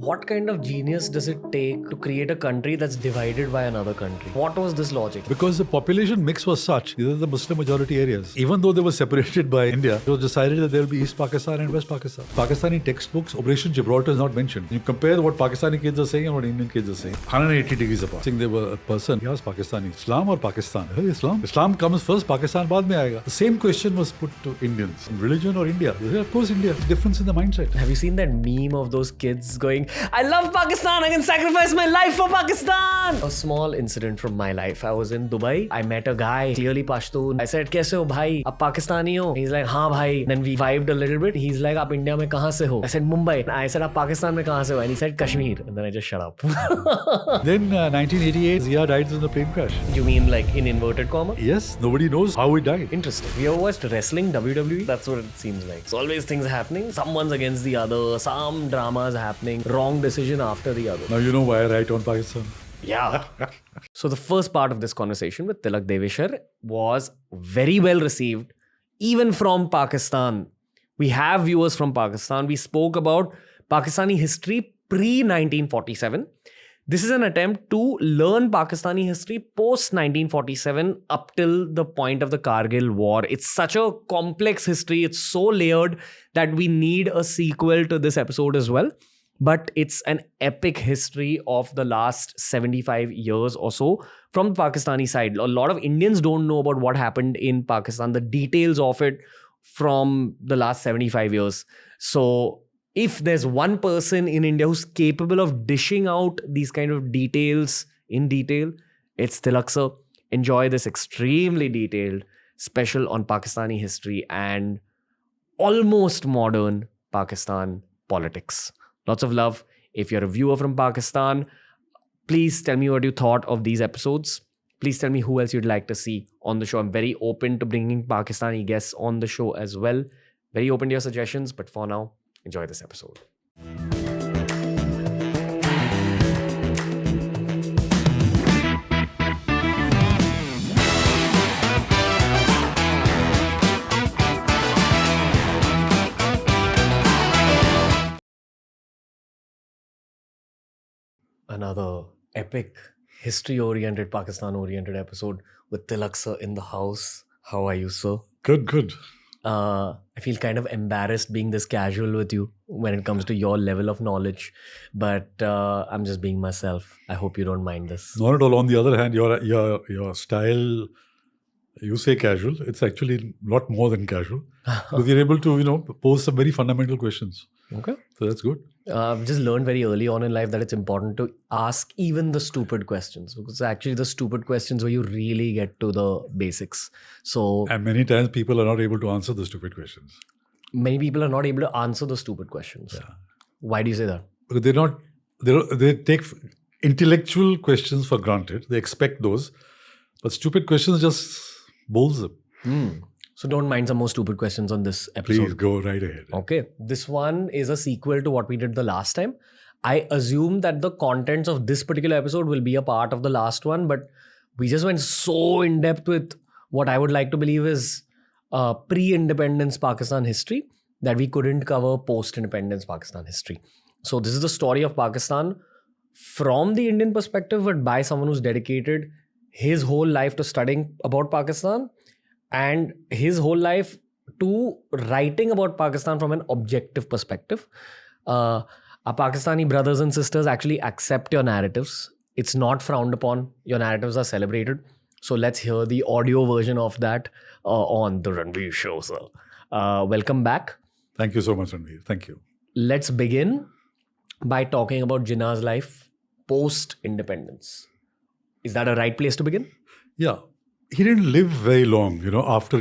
What kind of genius does it take to create a country that's divided by another country? What was this logic? Because the population mix was such, these are the Muslim majority areas. Even though they were separated by India, it was decided that there will be East Pakistan and West Pakistan. Pakistani textbooks, Operation Gibraltar is not mentioned. You compare what Pakistani kids are saying and what Indian kids are saying. 180 degrees apart. I think they were a person, he was Pakistani. Islam or Pakistan? Hey, Islam. Islam comes first, Pakistan baad mein aayega. The same question was put to Indians. Religion or India? They say, of course India. Difference in the mindset. Have you seen that meme of those kids going, I love Pakistan, I can sacrifice my life for Pakistan? A small incident from my life. I was in Dubai. I met a guy, clearly Pashtun. I said, kaise ho bhai? Aap Pakistani ho? He's like, haan bhai. Then we vibed a little bit. He's like, aap India mein kahan se ho? I said, Mumbai. I said, aap Pakistan mein kahan se ho? And he said, Kashmir. And then I just shut up. Then 1988, Zia died in a plane crash. You mean like in inverted comma? Yes, nobody knows how he died. Interesting. We ever watched wrestling, WWE? That's what it seems like. It's always things happening. Someone's against the other. Some dramas happening. Wrong decision after the other. Now you know why I write on Pakistan. Yeah. So the first part of this conversation with Tilak Devasher was very well received, even from Pakistan. We have viewers from Pakistan. We spoke about Pakistani history pre-1947. This is an attempt to learn Pakistani history post-1947 up till the point of the Kargil War. It's such a complex history. It's so layered that we need a sequel to this episode as well. But it's an epic history of the last 75 years or so from the Pakistani side. A lot of Indians don't know about what happened in Pakistan, the details of it from the last 75 years. So if there's one person in India who's capable of dishing out these kind of details in detail, it's Tilak sir. Enjoy this extremely detailed special on Pakistani history and almost modern Pakistan politics. Lots of love. If you're a viewer from Pakistan, please tell me what you thought of these episodes. Please tell me who else you'd like to see on the show. I'm very open to bringing Pakistani guests on the show as well. Very open to your suggestions. But for now, enjoy this episode. Another epic, history-oriented, Pakistan-oriented episode with Tilak sir in the house. How are you, sir? Good. I feel kind of embarrassed being this casual with you when it comes to your level of knowledge, but I'm just being myself. I hope you don't mind this. Not at all. On the other hand, your style, you say casual. It's actually a lot more than casual. Because you're able to, pose some very fundamental questions. Okay. So that's good. I've just learned very early on in life that it's important to ask even the stupid questions, because actually the stupid questions where you really get to the basics. So And many times people are not able to answer the stupid questions. many people are not able to answer the stupid questions. Yeah. Why do you say that? Because they take intellectual questions for granted. They expect those. But stupid questions just bowls them. So don't mind some more stupid questions on this episode. Please go right ahead. Okay. This one is a sequel to what we did the last time. I assume that the contents of this particular episode will be a part of the last one, but we just went so in depth with what I would like to believe is pre-independence Pakistan history that we couldn't cover post-independence Pakistan history. So this is the story of Pakistan from the Indian perspective, but by someone who's dedicated his whole life to studying about Pakistan and his whole life to writing about Pakistan from an objective perspective. Our Pakistani brothers and sisters actually accept your narratives. It's not frowned upon. Your narratives are celebrated. So let's hear the audio version of that on the Ranveer Show, sir. Welcome back. Thank you so much, Ranveer. Thank you. Let's begin by talking about Jinnah's life post-independence. Is that a right place to begin? Yeah. He didn't live very long, after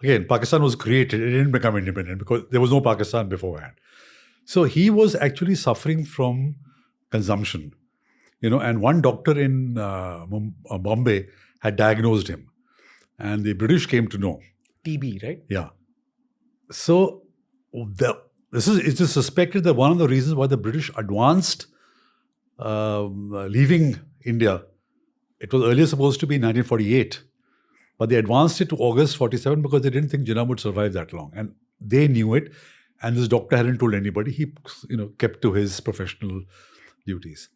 again, Pakistan was created. It didn't become independent because there was no Pakistan beforehand. So he was actually suffering from consumption, and one doctor in Bombay had diagnosed him. And the British came to know. TB, right? Yeah. So it is suspected that one of the reasons why the British advanced leaving India, it was earlier supposed to be 1948, but they advanced it to August 47 because they didn't think Jinnah would survive that long. And they knew it. And this doctor hadn't told anybody. He, kept to his professional duties.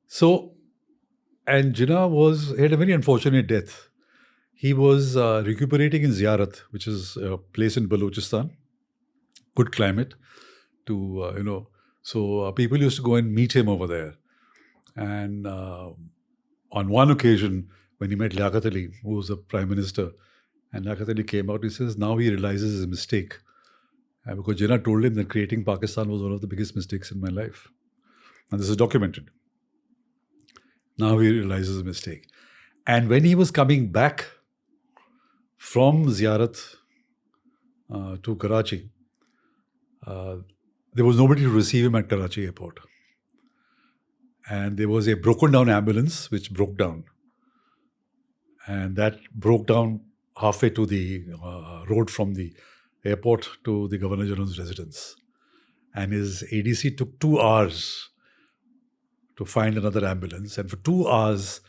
So, and Jinnah had a very unfortunate death. He was recuperating in Ziyarat, which is a place in Balochistan. Good climate to, so people used to go and meet him over there. And on one occasion, when he met Liaquat Ali, who was the Prime Minister, and Liaquat Ali came out, he says, now he realizes his mistake. Because Jinnah told him that creating Pakistan was one of the biggest mistakes in my life. And this is documented. Now he realizes his mistake. And when he was coming back from Ziyarat to Karachi, there was nobody to receive him at Karachi airport. And there was a broken down ambulance which broke down. And that broke down halfway to the road from the airport to the Governor General's residence. And his ADC took 2 hours to find another ambulance. And for 2 hours,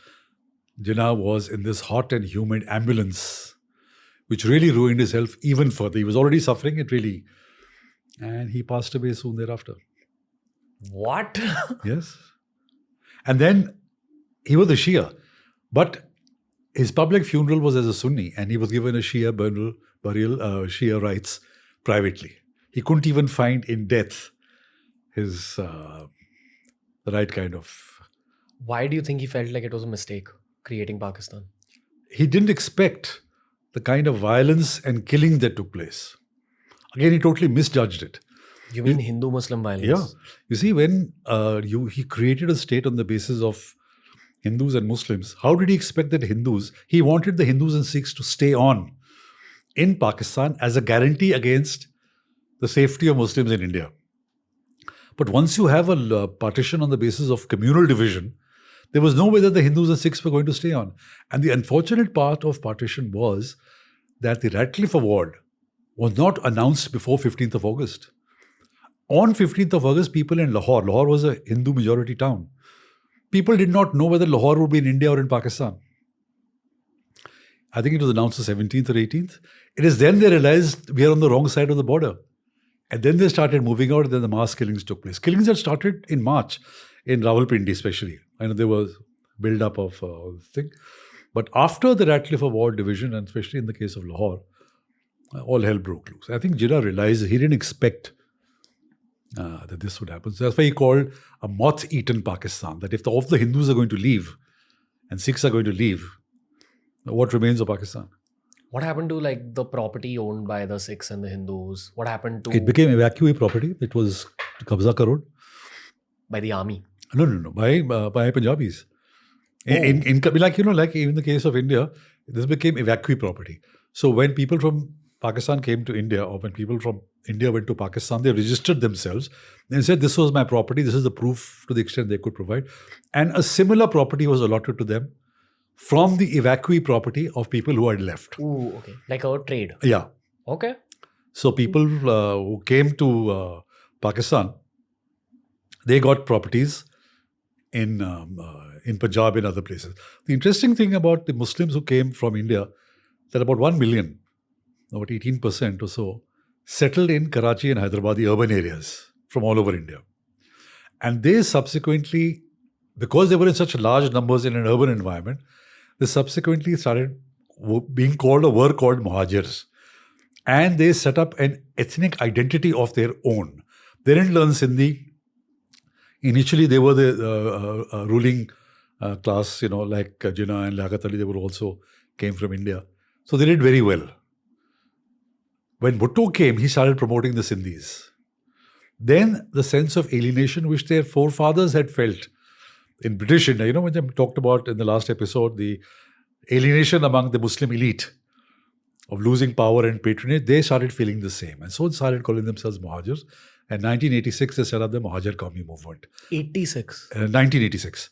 Jinnah was in this hot and humid ambulance, which really ruined his health even further. He was already suffering it really. And he passed away soon thereafter. What? Yes. And then he was a Shia. But his public funeral was as a Sunni, and he was given a Shia burial, Shia rites privately. He couldn't even find in death his the right kind of... Why do you think he felt like it was a mistake creating Pakistan? He didn't expect the kind of violence and killing that took place. Again, he totally misjudged it. You mean Hindu-Muslim violence? Yeah. You see, when he created a state on the basis of Hindus and Muslims, how did he expect that he wanted the Hindus and Sikhs to stay on in Pakistan as a guarantee against the safety of Muslims in India. But once you have a partition on the basis of communal division, there was no way that the Hindus and Sikhs were going to stay on. And the unfortunate part of partition was that the Ratcliffe Award was not announced before 15th of August. On 15th of August, people in Lahore was a Hindu majority town. People did not know whether Lahore would be in India or in Pakistan. I think it was announced the 17th or 18th. It is then they realized we are on the wrong side of the border. And then they started moving out, and then the mass killings took place. Killings had started in March, in Rawalpindi especially. I know there was build-up of this thing. But after the Ratcliffe Award division, and especially in the case of Lahore, all hell broke loose. I think Jinnah realized he didn't expect that this would happen. So that's why he called a moth-eaten Pakistan, that if all the Hindus are going to leave and Sikhs are going to leave, what remains of Pakistan? What happened to like the property owned by the Sikhs and the Hindus? What happened to... It became evacuee property. It was Kabza Karod. By the army? No. By Punjabis. In like even the case of India, this became evacuee property. So when people from Pakistan came to India, or when people from India went to Pakistan, they registered themselves and said, this was my property, this is the proof to the extent they could provide. And a similar property was allotted to them from the evacuee property of people who had left. Ooh, okay. Like a trade? Yeah. Okay. So people who came to Pakistan, they got properties in Punjab and other places. The interesting thing about the Muslims who came from India, that about 1 million, about 18% or so, settled in Karachi and Hyderabad, the urban areas from all over India. And they subsequently, because they were in such large numbers in an urban environment, they subsequently started being called or were called Muhajirs. And they set up an ethnic identity of their own. They didn't learn Sindhi. Initially, they were the ruling class, like Jinnah and Liaquat Ali, they were also came from India. So they did very well. When Bhutto came, he started promoting the Sindhis. Then the sense of alienation which their forefathers had felt in British India, when I talked about in the last episode, the alienation among the Muslim elite of losing power and patronage, they started feeling the same. And so they started calling themselves Muhajirs. And 1986, they set up the Muhajir Qawmi movement. 1986.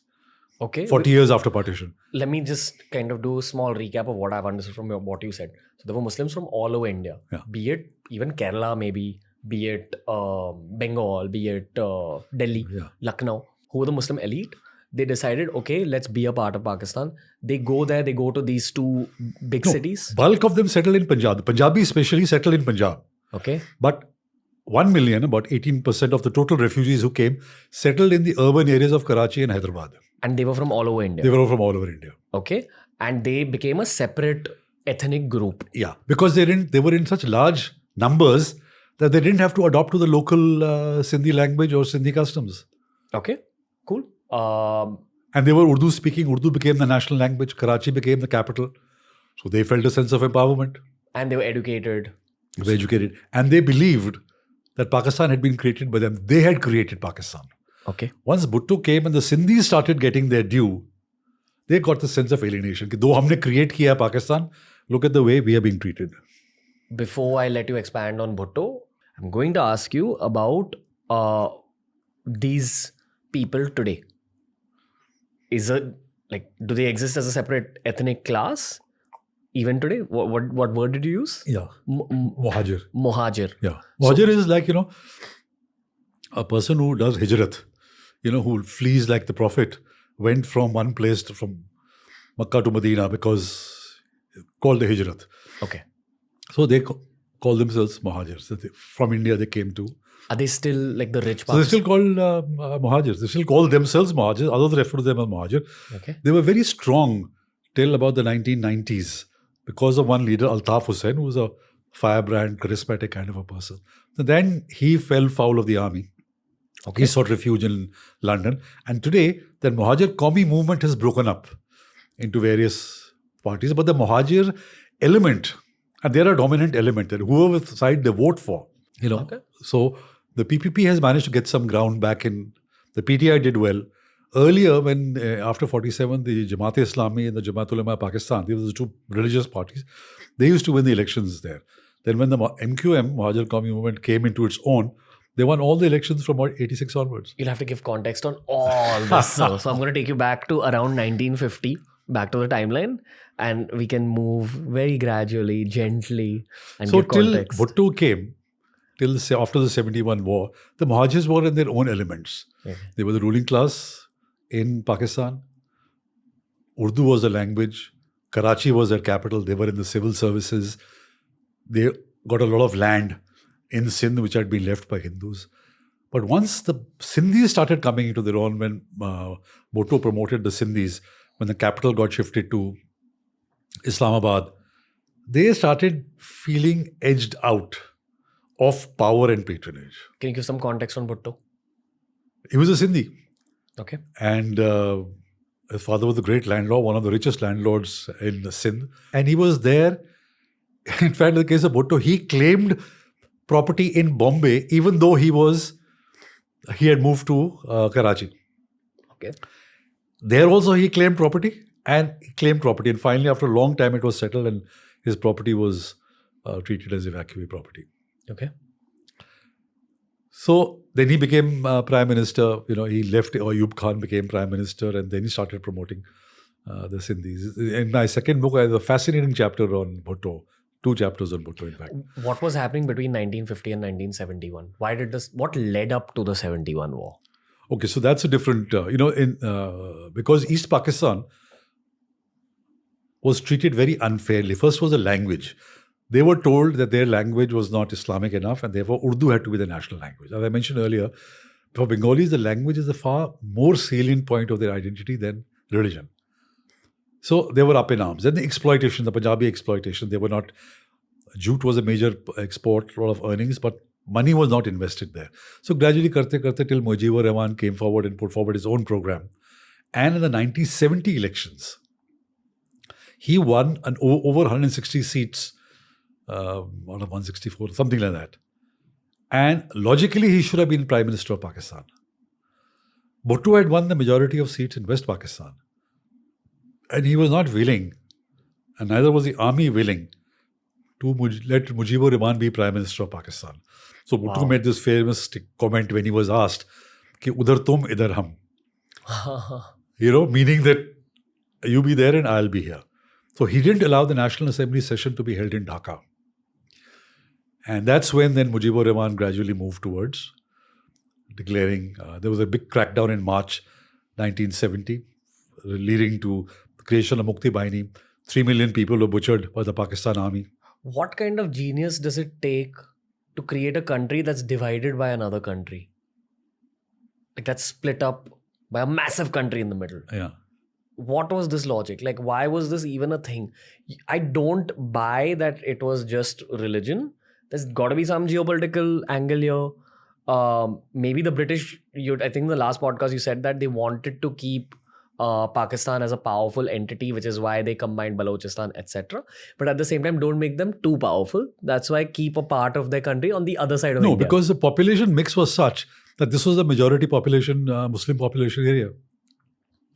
Okay. 40 years after partition. Let me just kind of do a small recap of what I've understood from what you said. So there were Muslims from all over India, be it even Kerala maybe, be it Bengal, be it Delhi, Lucknow, who were the Muslim elite. They decided, okay, let's be a part of Pakistan. They go there, they go to these two big cities. Bulk of them settled in Punjab. The Punjabis especially settled in Punjab. Okay. But 1 million, about 18% of the total refugees who came, settled in the urban areas of Karachi and Hyderabad. And they were from all over India. They were all from all over India. Okay. And they became a separate ethnic group. Yeah, because they were in such large numbers that they didn't have to adopt to the local Sindhi language or Sindhi customs. Okay, cool. And they were Urdu speaking. Urdu became the national language. Karachi became the capital. So they felt a sense of empowerment. And they were educated. They were educated. And they believed that Pakistan had been created by them. They had created Pakistan. Okay. Once Bhutto came and the Sindhis started getting their due, they got the sense of alienation. Though humne create kiya hai Pakistan, look at the way we are being treated. Before I let you expand on Bhutto, I'm going to ask you about these people today. Is it like, do they exist as a separate ethnic class even today? What word did you use? Yeah. Muhajir. Muhajir. Yeah. Muhajir is like, a person who does hijrat, who flees like the Prophet, went from one place from Makkah to Medina because called the hijrat. Okay. So they call themselves Muhajirs. From India they came to. Are they still like the rich So they're still called Muhajirs. They still call themselves Muhajirs. Others refer to them as Muhajir. Okay. They were very strong till about the 1990s because of one leader, Altaf Hussain, who was a firebrand, charismatic kind of a person. So then he fell foul of the army. Okay. He sought refuge in London. And today, the Muhajir Qaumi movement has broken up into various parties. But the Muhajir element, and they're a dominant element, and whoever side they vote for, Okay. So the PPP has managed to get some ground back in. The PTI did well. Earlier, when after 47, the Jamaat-e-Islami and the Jamaat Ulema Pakistan, these were the two religious parties, they used to win the elections there. Then when the MQM, Muhajir Qaumi movement, came into its own, they won all the elections from 86 onwards. You'll have to give context on all this. So I'm going to take you back to around 1950, back to the timeline, and we can move very gradually, gently, and So give context. till Bhutto came, after the 71 war, the Muhajirs were in their own elements. Okay. They were the ruling class in Pakistan. Urdu was the language. Karachi was their capital. They were in the civil services. They got a lot of land in Sindh, which had been left by Hindus. But once the Sindhis started coming into their own, when Bhutto promoted the Sindhis, when the capital got shifted to Islamabad, they started feeling edged out of power and patronage. Can you give some context on Bhutto? He was a Sindhi. Okay. And his father was a great landlord, one of the richest landlords in Sindh. And he was there. In fact, in the case of Bhutto, he claimed property in Bombay, even though he had moved to Karachi. Okay. There also he claimed property, and finally, after a long time, it was settled, and his property was treated as evacuee property. Okay. So then he became prime minister. He left. Ayub Khan became prime minister, and then he started promoting the Sindhis. In my second book, I have a fascinating chapter on Bhutto. 2 chapters on Bhutto, in fact. What was happening between 1950 and 1971? What led up to the 71 war? Okay, so that's a different, because East Pakistan was treated very unfairly. First was the language. They were told that their language was not Islamic enough, and therefore Urdu had to be the national language. As I mentioned earlier, for Bengalis, the language is a far more salient point of their identity than religion. So they were up in arms. Then the exploitation, the Punjabi exploitation, they were not. Jute was a major export, a lot of earnings, but money was not invested there. So gradually, karte till Mujibur Rahman came forward and put forward his own program. And in the 1970 elections, he won over 160 seats, out of 164, something like that. And logically, he should have been Prime Minister of Pakistan. Bhutto had won the majority of seats in West Pakistan. And he was not willing, and neither was the army willing, to let Mujibur Rahman be Prime Minister of Pakistan. So Bhutto made this famous comment when he was asked, ki udhar tum, idhar hum. Meaning that you be there and I'll be here. So he didn't allow the National Assembly session to be held in Dhaka. And that's when then Mujibur Rahman gradually moved towards declaring, there was a big crackdown in March 1970, leading to the creation of Mukti Bahini. 3 million people were butchered by the Pakistan army. What kind of genius does it take to create a country that's divided by another country. Like that's split up by a massive country in the middle. Yeah. What was this logic? Like, why was this even a thing? I don't buy that it was just religion. There's got to be some geopolitical angle here. Maybe the British, I think in the last podcast you said that they wanted to keep Pakistan as a powerful entity, which is why they combined Balochistan, etc. But at the same time, don't make them too powerful. That's why keep a part of their country on the other side of India. No, because the population mix was such that this was the majority population, Muslim population area.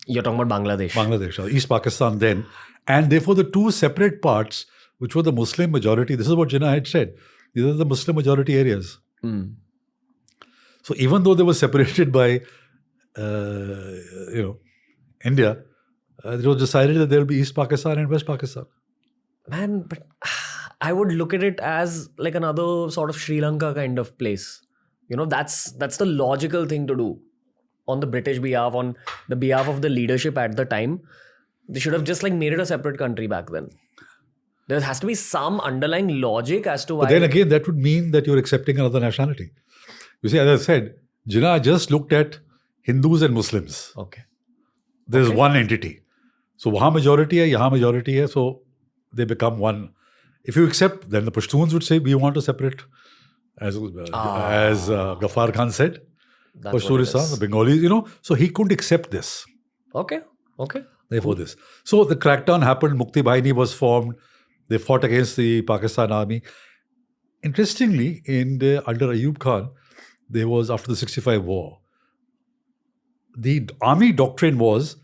You're talking about Bangladesh. Bangladesh, East Pakistan then. And therefore the two separate parts, which were the Muslim majority, this is what Jinnah had said, these are the Muslim majority areas. So even though they were separated by, India, it was decided that there will be East Pakistan and West Pakistan. Man, but I would look at it as like another sort of Sri Lanka kind of place. That's the logical thing to do. On the British behalf, on the behalf of the leadership at the time, they should have just like made it a separate country back then. There has to be some underlying logic as to why. But then again, that would mean that you're accepting another nationality. You see, as I said, Jinnah just looked at Hindus and Muslims. Okay. There's one entity. So wahan majority hai, yahan majority hai, so they become one. If you accept, then the Pashtuns would say, we want to separate, as Ghaffar Khan said. Pashtunistan, the Bengalis, so he couldn't accept this. Okay. Therefore this. So the crackdown happened, Mukti Bahini was formed, they fought against the Pakistan army. Interestingly, under Ayub Khan, there was, after the 65 war, the army doctrine was,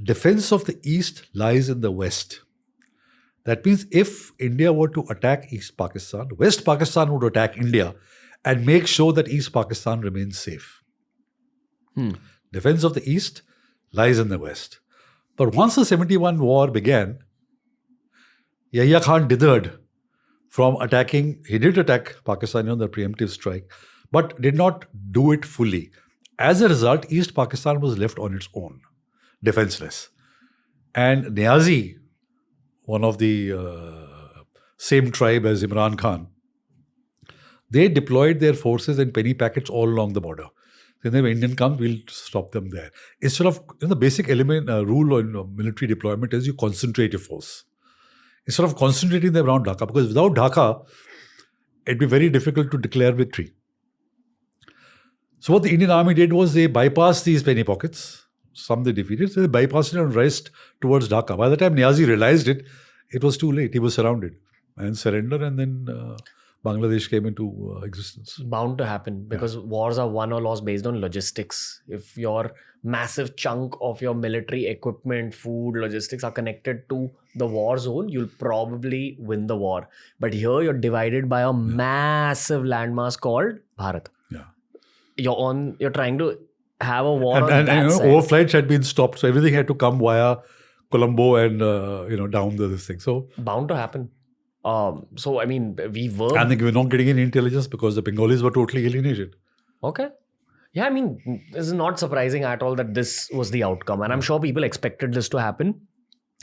defense of the East lies in the West. That means if India were to attack East Pakistan, West Pakistan would attack India and make sure that East Pakistan remains safe. Defense of the East lies in the West. But once the 71 war began, Yahya Khan dithered from attacking. He did attack Pakistan on the preemptive strike, but did not do it fully. As a result, East Pakistan was left on its own, defenseless. And Niazi, one of the same tribe as Imran Khan, they deployed their forces in penny packets all along the border. Then if Indian comes, we'll stop them there. Instead of, the basic element, rule in military deployment is you concentrate your force. Instead of concentrating them around Dhaka, because without Dhaka, it'd be very difficult to declare victory. So what the Indian army did was they bypassed these penny pockets. Some they defeated, so they bypassed it and raced towards Dhaka. By the time Niazi realized it, it was too late. He was surrounded and surrendered, and then Bangladesh came into existence. Bound to happen because wars are won or lost based on logistics. If your massive chunk of your military equipment, food, logistics are connected to the war zone, you'll probably win the war. But here you're divided by a massive landmass called Bharat. Yeah. You're trying to have a war and that side. overflights had been stopped, so everything had to come via Colombo and down this thing. So bound to happen. So I mean, we were, and they were not getting any intelligence because the Bengalis were totally alienated. Okay. Yeah, I mean, this is not surprising at all that this was the outcome, and I'm sure people expected this to happen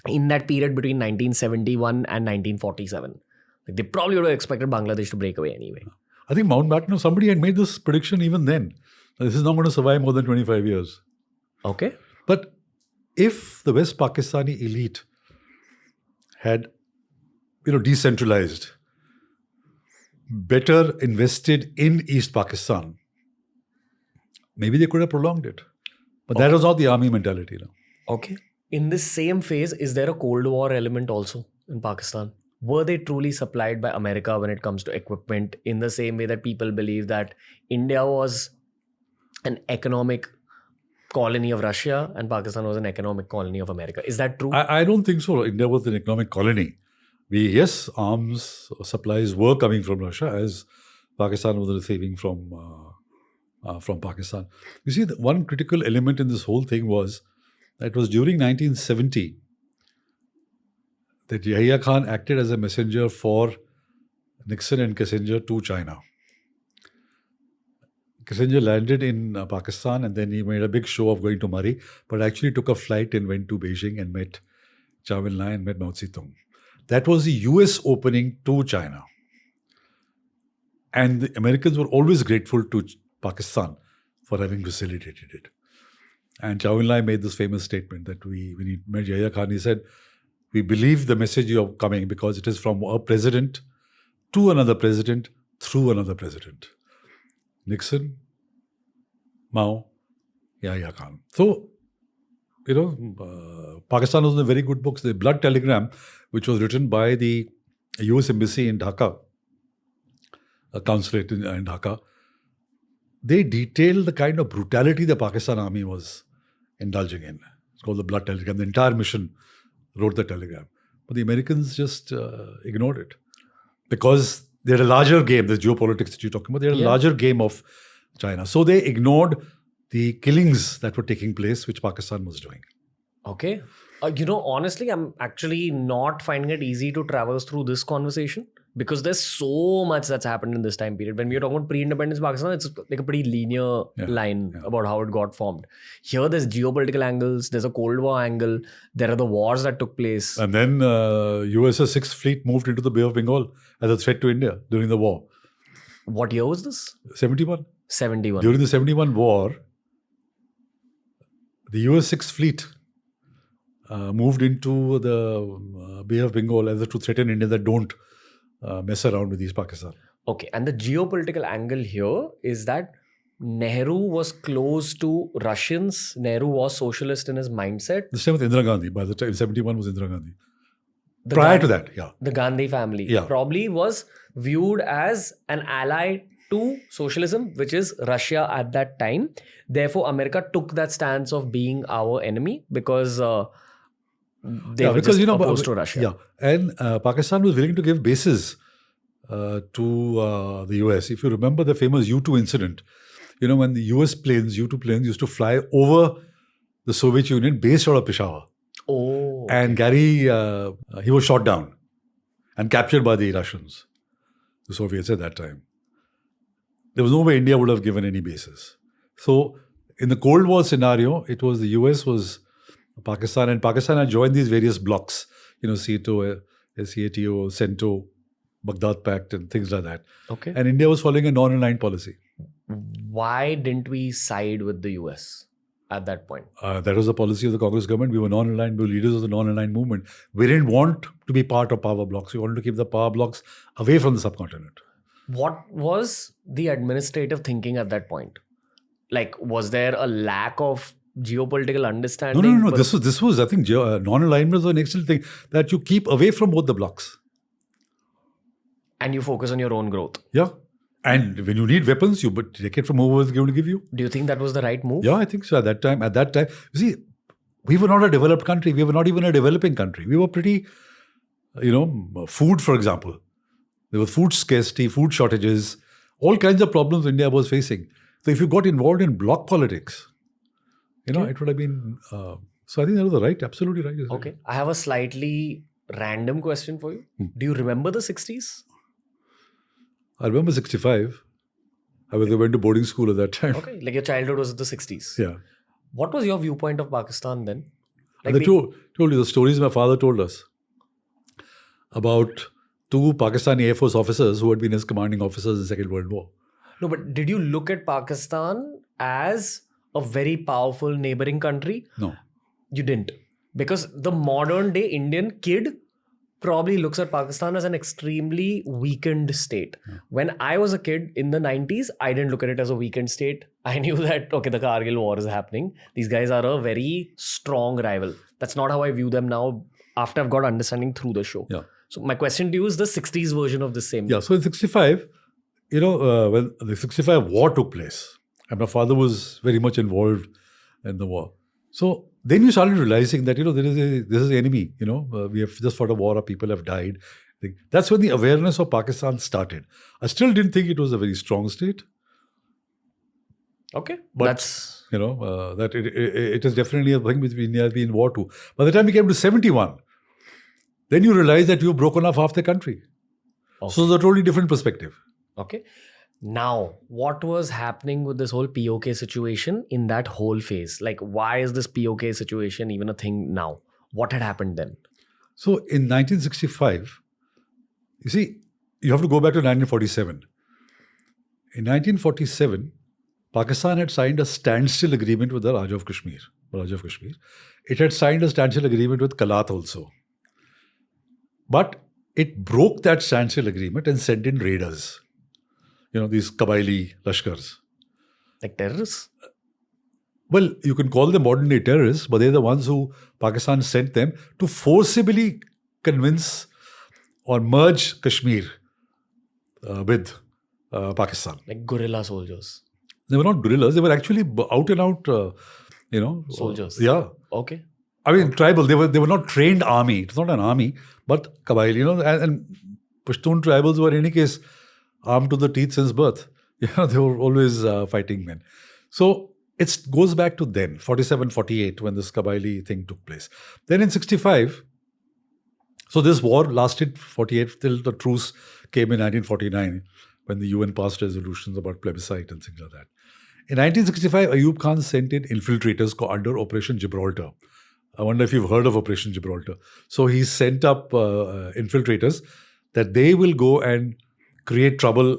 in that period between 1971 and 1947. Like, they probably would have expected Bangladesh to break away anyway. I think Mountbatten, somebody had made this prediction even then. This is not going to survive more than 25 years. Okay. But if the West Pakistani elite had, decentralized, better invested in East Pakistan, maybe they could have prolonged it. But that was not the army mentality. Okay. In this same phase, is there a Cold War element also in Pakistan? Were they truly supplied by America when it comes to equipment in the same way that people believe that India was an economic colony of Russia and Pakistan was an economic colony of America? Is that true? I don't think so. India was an economic colony. Yes, arms supplies were coming from Russia as Pakistan was receiving from Pakistan. You see, the one critical element in this whole thing was that it was during 1970 that Yahya Khan acted as a messenger for Nixon and Kissinger to China. Kissinger landed in Pakistan and then he made a big show of going to Murray, but actually took a flight and went to Beijing and met Chow En-lai and met Mao Zedong. That was the US opening to China. And the Americans were always grateful to Pakistan for having facilitated it. And Chow En-lai made this famous statement that when he met Yahya Khan, he said, we believe the message you are coming because it is from a president to another president through another president. Nixon, Mao, Yahya Khan. So, Pakistan was in very good books. The Blood Telegram, which was written by the US Embassy in Dhaka, a consulate in Dhaka, they detailed the kind of brutality the Pakistan army was indulging in. It's called the Blood Telegram. The entire mission wrote the telegram. But the Americans just ignored it. Because they had a larger game, this geopolitics that you're talking about, they had a larger game of China. So they ignored the killings that were taking place, which Pakistan was doing. Okay. Honestly, I'm actually not finding it easy to traverse through this conversation because there's so much that's happened in this time period. When we're talking about pre-independence Pakistan, it's like a pretty linear line about how it got formed. Here, there's geopolitical angles, there's a Cold War angle, there are the wars that took place. And then USS 6th Fleet moved into the Bay of Bengal as a threat to India during the war. What year was this? 71. 71. During the 71 war, the US 6th Fleet moved into the Bay of Bengal as to threaten India that don't mess around with East Pakistan. Okay, and the geopolitical angle here is that Nehru was close to Russians. Nehru was socialist in his mindset. This time with Indira Gandhi. By the time 71 was Indira Gandhi. Prior to that, the Gandhi family probably was viewed as an ally to socialism, which is Russia at that time. Therefore, America took that stance of being our enemy because they were just opposed to Russia. Yeah, and Pakistan was willing to give bases to the US. If you remember the famous U-2 incident, when the US planes, U-2 planes, used to fly over the Soviet Union based out of Peshawar. Oh. And Gary, he was shot down and captured by the Russians, the Soviets at that time. There was no way India would have given any bases. So, in the Cold War scenario, it was the US was Pakistan, and Pakistan had joined these various blocks, SEATO, CENTO, Baghdad Pact, and things like that. Okay. And India was following a non-aligned policy. Why didn't we side with the US at that point? That was the policy of the Congress government. We were non-aligned. We were leaders of the non-aligned movement. We didn't want to be part of power blocks. We wanted to keep the power blocks away from the subcontinent. What was the administrative thinking at that point? Like, was there a lack of geopolitical understanding? No. This was I think, non-alignment was an excellent thing that you keep away from both the blocks. And you focus on your own growth. Yeah. And when you need weapons, you take it from whoever is going to give you. Do you think that was the right move? Yeah, I think so. At that time, you see, we were not a developed country. We were not even a developing country. We were pretty, food, for example. There was food scarcity, food shortages, all kinds of problems India was facing. So if you got involved in bloc politics, it would have been... so I think that was absolutely right. Okay. I have a slightly random question for you. Do you remember the 60s? I remember 65. I went to boarding school at that time. Okay. Like your childhood was the 60s. Yeah. What was your viewpoint of Pakistan then? Like I told you the stories my father told us about two Pakistani Air Force officers who had been his commanding officers in the Second World War. No, but did you look at Pakistan as a very powerful neighboring country? No. You didn't. Because the modern day Indian kid probably looks at Pakistan as an extremely weakened state. Yeah. When I was a kid in the 90s, I didn't look at it as a weakened state. I knew that, okay, the Kargil war is happening. These guys are a very strong rival. That's not how I view them now after I've got understanding through the show. Yeah. So my question to you is the 60s version of the same. Yeah, so in 65, when the 65 war took place, and my father was very much involved in the war. So then you started realizing that, this is the enemy, we have just fought a war, people have died. That's when the awareness of Pakistan started. I still didn't think it was a very strong state. Okay. But, that's... that it is definitely a thing which India has been in war to. By the time we came to 71, then you realize that you've broken off half the country. Okay. So it's a totally different perspective. Okay. Now, what was happening with this whole POK situation in that whole phase? Like, why is this POK situation even a thing now? What had happened then? So, in 1965, you see, you have to go back to 1947. In 1947, Pakistan had signed a standstill agreement with the Raja of Kashmir. It had signed a standstill agreement with Kalat also. But it broke that standstill agreement and sent in raiders. These Kabaili Lashkars. Like terrorists? Well, you can call them modern day terrorists, but they're the ones who Pakistan sent them to forcibly convince or merge Kashmir with Pakistan. Like guerrilla soldiers. They were not guerrillas. They were actually out and out, Soldiers. Yeah. Okay. I mean, tribal. They were not trained army. It's not an army, but Kabail, and Pashtun tribals were in any case armed to the teeth since birth. They were always fighting men. So it goes back to then, 47, 48, when this Kabaili thing took place. Then in 65, so this war lasted 48 till the truce came in 1949, when the UN passed resolutions about plebiscite and things like that. In 1965, Ayub Khan sent in infiltrators under Operation Gibraltar. I wonder if you've heard of Operation Gibraltar. So he sent up infiltrators that they will go and create trouble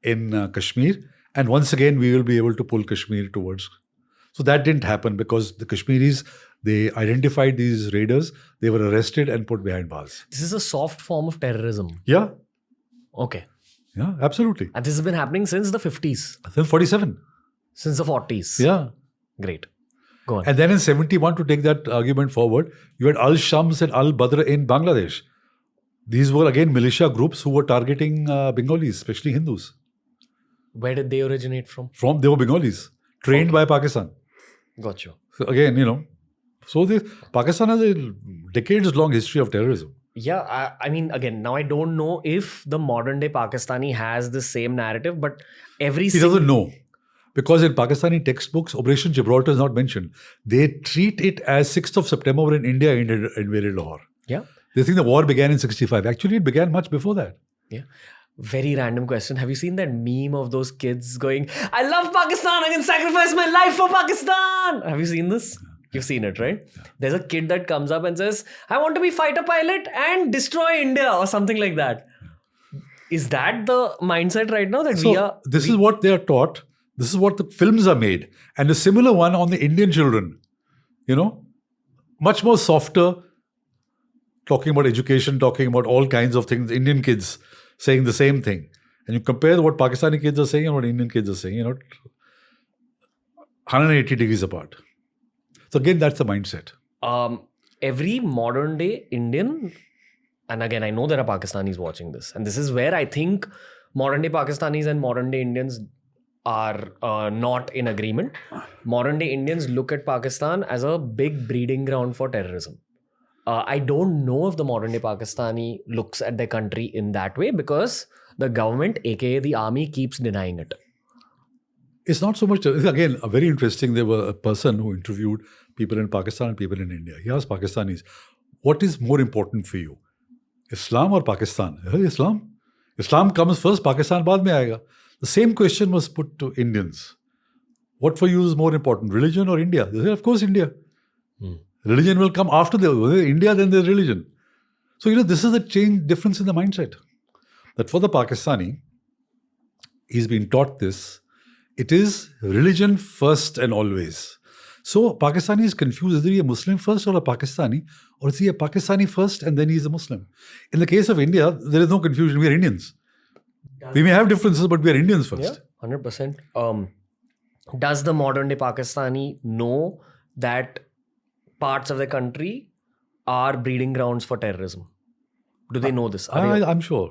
in Kashmir. And once again, we will be able to pull Kashmir towards. So that didn't happen because the Kashmiris, they identified these raiders. They were arrested and put behind bars. This is a soft form of terrorism. Yeah. Okay. Yeah, absolutely. And this has been happening since the 50s. Since 47. Since the 40s. Yeah. Great. Go on. And then in 71, to take that argument forward, you had Al-Shams and Al-Badr in Bangladesh. These were again militia groups who were targeting Bengalis, especially Hindus. Where did they originate from? They were Bengalis, trained by Pakistan. Got you. So again, Pakistan has a decades-long history of terrorism. Yeah, I mean, again, now I don't know if the modern day Pakistani has the same narrative, but He doesn't know. Because in Pakistani textbooks, Operation Gibraltar is not mentioned. They treat it as 6th of September when India invaded Lahore. Yeah. They think the war began in 65. Actually, it began much before that. Yeah. Very random question. Have you seen that meme of those kids going, I love Pakistan, I can sacrifice my life for Pakistan? Have you seen this? You've seen it, right? Yeah. There's a kid that comes up and says, I want to be fighter pilot and destroy India or something like that. Is that the mindset right now that This is what they are taught. This is what the films are made. And a similar one on the Indian children. Much more softer, talking about education, talking about all kinds of things. Indian kids saying the same thing. And you compare what Pakistani kids are saying and what Indian kids are saying, 180 degrees apart. So again, that's the mindset. Every modern day Indian, and again, I know there are Pakistanis watching this, and this is where I think modern day Pakistanis and modern day Indians are not in agreement. Modern day Indians look at Pakistan as a big breeding ground for terrorism. I don't know if the modern day Pakistani looks at their country in that way because the government, aka the army, keeps denying it. It's not so much, again, very interesting. There was a person who interviewed people in Pakistan and people in India. He asked Pakistanis, what is more important for you? Islam or Pakistan? Islam. Islam comes first, Pakistan baad mein aayega. The same question was put to Indians. What for you is more important, religion or India? They said, of course, India. Religion will come after India, then there's religion. So, this is a difference in the mindset. That for the Pakistani, he's been taught this. It is religion first and always. So, Pakistani is confused. Is he a Muslim first or a Pakistani? Or is he a Pakistani first and then he's a Muslim? In the case of India, there is no confusion. We are Indians. We may have differences, but we are Indians first. Yeah, 100%. Does the modern day Pakistani know that parts of the country are breeding grounds for terrorism? Do they know this? I'm sure.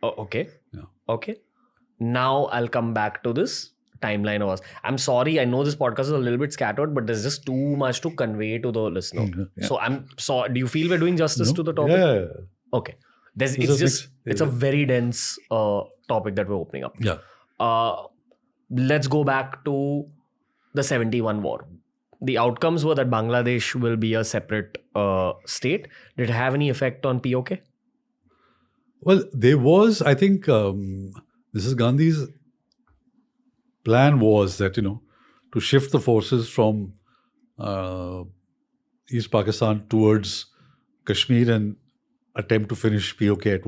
Oh, okay. Yeah. Okay. Now I'll come back to this timeline of us. I'm sorry, I know this podcast is a little bit scattered, but there's just too much to convey to the listener. Yeah. So I'm sorry. Do you feel we're doing justice to the topic? Yeah. Okay. It's a very dense topic that we're opening up. Yeah. Let's go back to the 71 war. The outcomes were that Bangladesh will be a separate state. Did it have any effect on POK? Well, there was, I think, this is Gandhi's plan was that, to shift the forces from East Pakistan towards Kashmir and attempt to finish POK at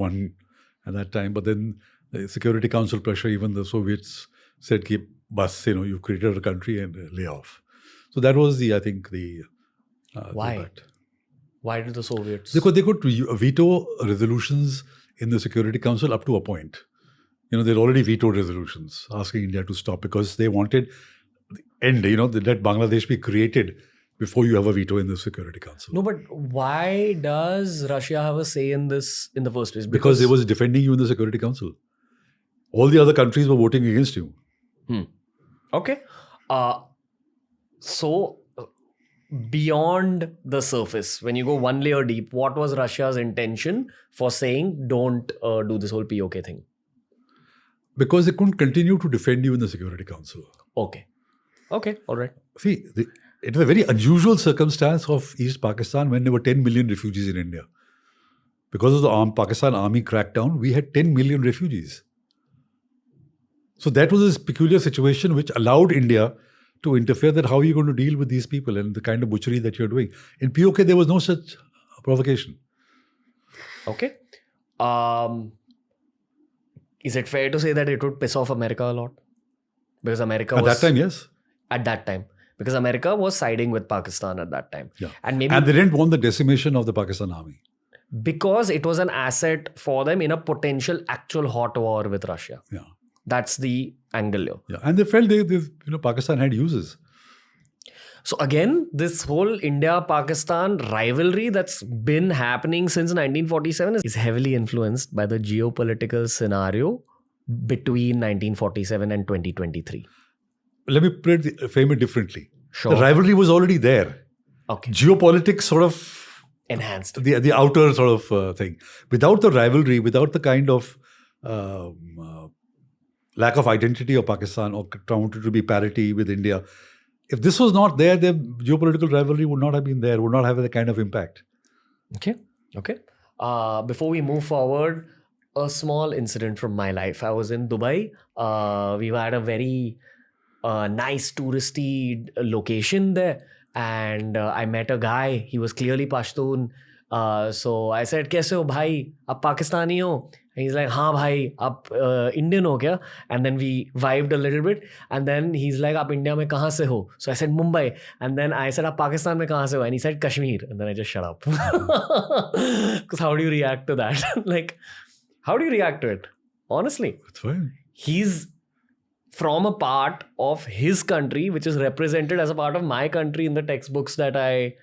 that time. But then The Security Council pressure, even the Soviets said, keep bus, you've created a country and lay off. So that was I think the... Why? debate. Why did the Soviets? Because they could veto resolutions in the Security Council up to a point. They'd already vetoed resolutions asking India to stop because they wanted the end, they let Bangladesh be created before you have a veto in the Security Council. No, but why does Russia have a say in this in the first place? Because they was defending you in the Security Council. All the other countries were voting against you. Okay. So, beyond the surface, when you go one layer deep, what was Russia's intention for saying don't do this whole POK thing? Because they couldn't continue to defend you in the Security Council. Okay, all right. See, it was a very unusual circumstance of East Pakistan when there were 10 million refugees in India. Because of the Pakistan army crackdown, we had 10 million refugees. So that was this peculiar situation which allowed India to interfere that how are you going to deal with these people and the kind of butchery that you're doing. In POK, there was no such provocation. Okay. Is it fair to say that it would piss off America a lot? Because America was... At that time, yes. At that time. Because America was siding with Pakistan at that time. Yeah. And they didn't want the decimation of the Pakistan army. Because it was an asset for them in a potential actual hot war with Russia. Yeah. That's the angle here. Yeah. And they felt Pakistan had uses. So again, this whole India-Pakistan rivalry that's been happening since 1947 is heavily influenced by the geopolitical scenario between 1947 and 2023. Let me frame it differently. Sure. The rivalry was already there. Okay. Geopolitics sort of enhanced the outer sort of thing. Without the rivalry, without the kind of lack of identity of Pakistan or wanted to be parity with India, if this was not there, the geopolitical rivalry would not have been there, would not have the kind of impact. Okay. Before we move forward, a small incident from my life. I was in Dubai. We were at a very nice touristy location there. And I met a guy. He was clearly Pashtun. So I said, "Kaise ho bhai? Aap Pakistani ho?" And he's like, "Haan bhai, aap Indian ho kya?" And then we vibed a little bit. And then he's like, "Aap India mein kahan se ho?" So I said, "Mumbai." And then I said, "Aap Pakistan mein kahan se ho?" And he said, "Kashmir." And then I just shut up. Because how do you react to that? How do you react to it? Honestly. That's fine. He's from a part of his country, which is represented as a part of my country in the textbooks that I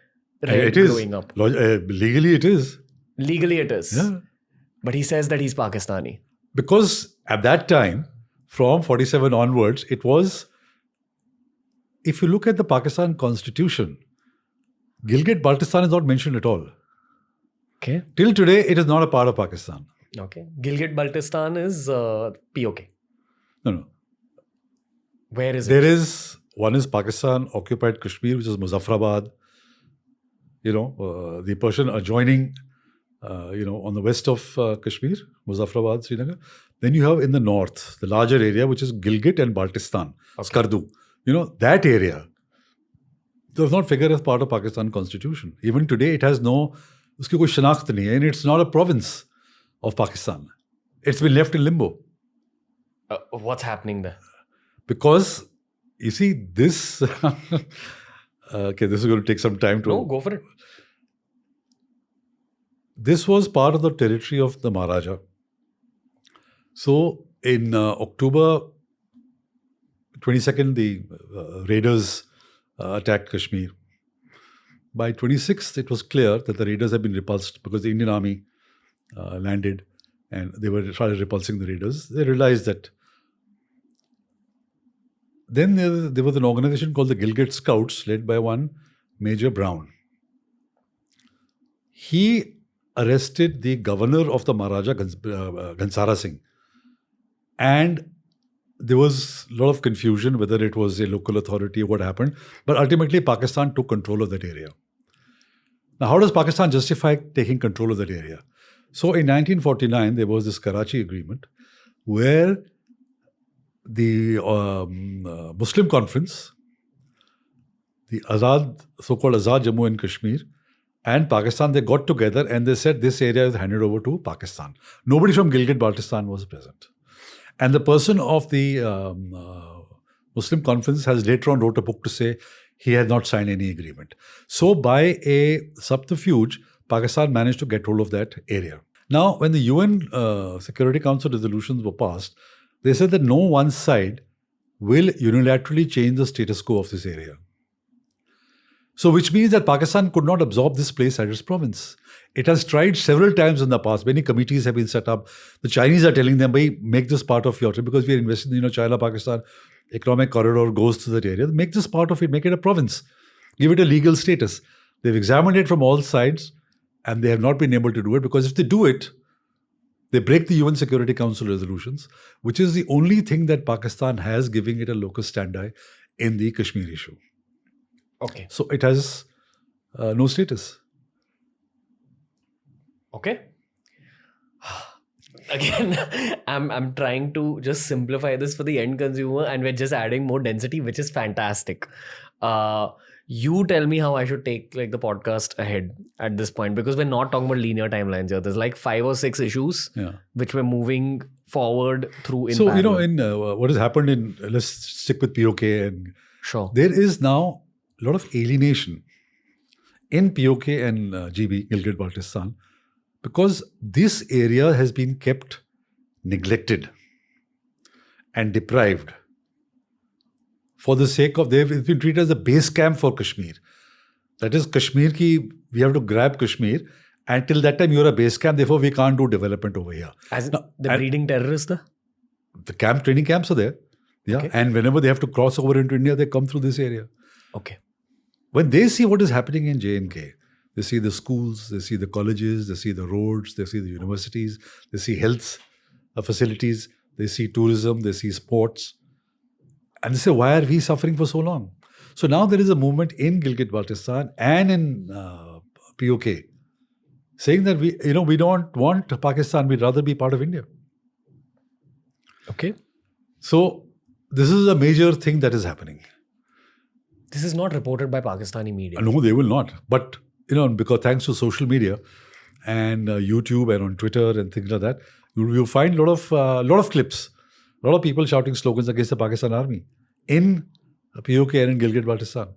read growing up. Legally, it is. Legally, it is. Yeah. But he says that he's Pakistani. Because at that time, from 47 onwards, it was, if you look at the Pakistan constitution, Gilgit-Baltistan is not mentioned at all. Okay. Till today, it is not a part of Pakistan. Okay. Gilgit-Baltistan is POK. No. Where is it? One is Pakistan occupied Kashmir, which is Muzaffarabad. The Persian adjoining, on the west of Kashmir, Muzaffarabad, Srinagar. Then you have in the north, the larger area, which is Gilgit and Baltistan, Skardu. That area does not figure as part of Pakistan constitution. Even today, it has no, uski koi shanakht nahi hai, and it's not a province of Pakistan. It's been left in limbo. What's happening there? Because, you see, this... okay, this is going to take some time to... No, go for it. This was part of the territory of the Maharaja. So, in October 22nd, the raiders attacked Kashmir. By 26th, it was clear that the raiders had been repulsed because the Indian army landed and they were started repulsing the raiders. They realized that. Then there was an organization called the Gilgit Scouts led by one Major Brown. He arrested the governor of the Maharaja, Ghansara Singh. And there was a lot of confusion whether it was a local authority or what happened. But ultimately, Pakistan took control of that area. Now, how does Pakistan justify taking control of that area? So, in 1949, there was this Karachi agreement where the Muslim Conference, the so-called Azad Jammu and Kashmir, and Pakistan, they got together and they said this area is handed over to Pakistan. Nobody from Gilgit-Baltistan was present. And the person of the Muslim conference has later on wrote a book to say he had not signed any agreement. So by a subterfuge, Pakistan managed to get hold of that area. Now, when the UN Security Council resolutions were passed, they said that no one side will unilaterally change the status quo of this area. So, which means that Pakistan could not absorb this place as its province. It has tried several times in the past. Many committees have been set up. The Chinese are telling them, "Bhai, make this part of your trip because we are investing in China-Pakistan economic corridor goes to that area. Make this part of it, make it a province. Give it a legal status." They've examined it from all sides and they have not been able to do it because if they do it, they break the UN Security Council resolutions, which is the only thing that Pakistan has giving it a locus standi in the Kashmir issue. Okay. So it has no status. Okay. Again, I'm trying to just simplify this for the end consumer and we're just adding more density, which is fantastic. You tell me how I should take like the podcast ahead at this point, because we're not talking about linear timelines here. There's like 5 or 6 issues which we're moving forward through in parallel. In what has happened in, let's stick with POK, and sure, there is now a lot of alienation in POK and GB, Gilgit-Baltistan, because this area has been kept neglected and deprived for the sake of, it's been treated as a base camp for Kashmir. That is, Kashmir we have to grab Kashmir, and till that time you're a base camp, therefore we can't do development over here. As now, the breeding terrorists? The training camps are there. Yeah, okay. And whenever they have to cross over into India, they come through this area. Okay. When they see what is happening in J&K, they see the schools, they see the colleges, they see the roads, they see the universities, they see health facilities, they see tourism, they see sports. And they say, why are we suffering for so long? So now there is a movement in Gilgit-Baltistan and in POK saying that we don't want Pakistan, we'd rather be part of India. Okay. So this is a major thing that is happening. This is not reported by Pakistani media. No, they will not. But, because thanks to social media and YouTube and on Twitter and things like that, you'll find a lot of clips, a lot of people shouting slogans against the Pakistan army in POK and in Gilgit-Baltistan.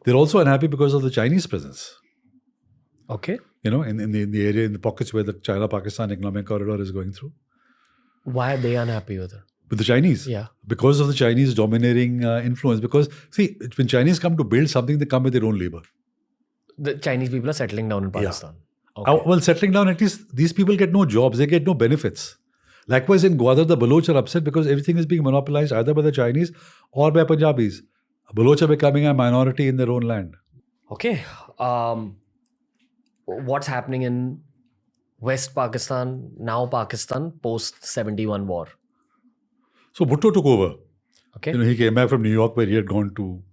They're also unhappy because of the Chinese presence. Okay. In the area, in the pockets where the China-Pakistan economic corridor is going through. Why are they unhappy with it? With the Chinese? Yeah. Because of the Chinese domineering influence. Because, see, when Chinese come to build something, they come with their own labor. The Chinese people are settling down in Pakistan. Yeah. Okay. Well, settling down, at least these people get no jobs. They get no benefits. Likewise, in Gwadar, the Baloch are upset because everything is being monopolized either by the Chinese or by Punjabis. Baloch are becoming a minority in their own land. Okay. What's happening in West Pakistan, now Pakistan, post-71 war? So Bhutto took over. Okay. He came back from New York where he had gone to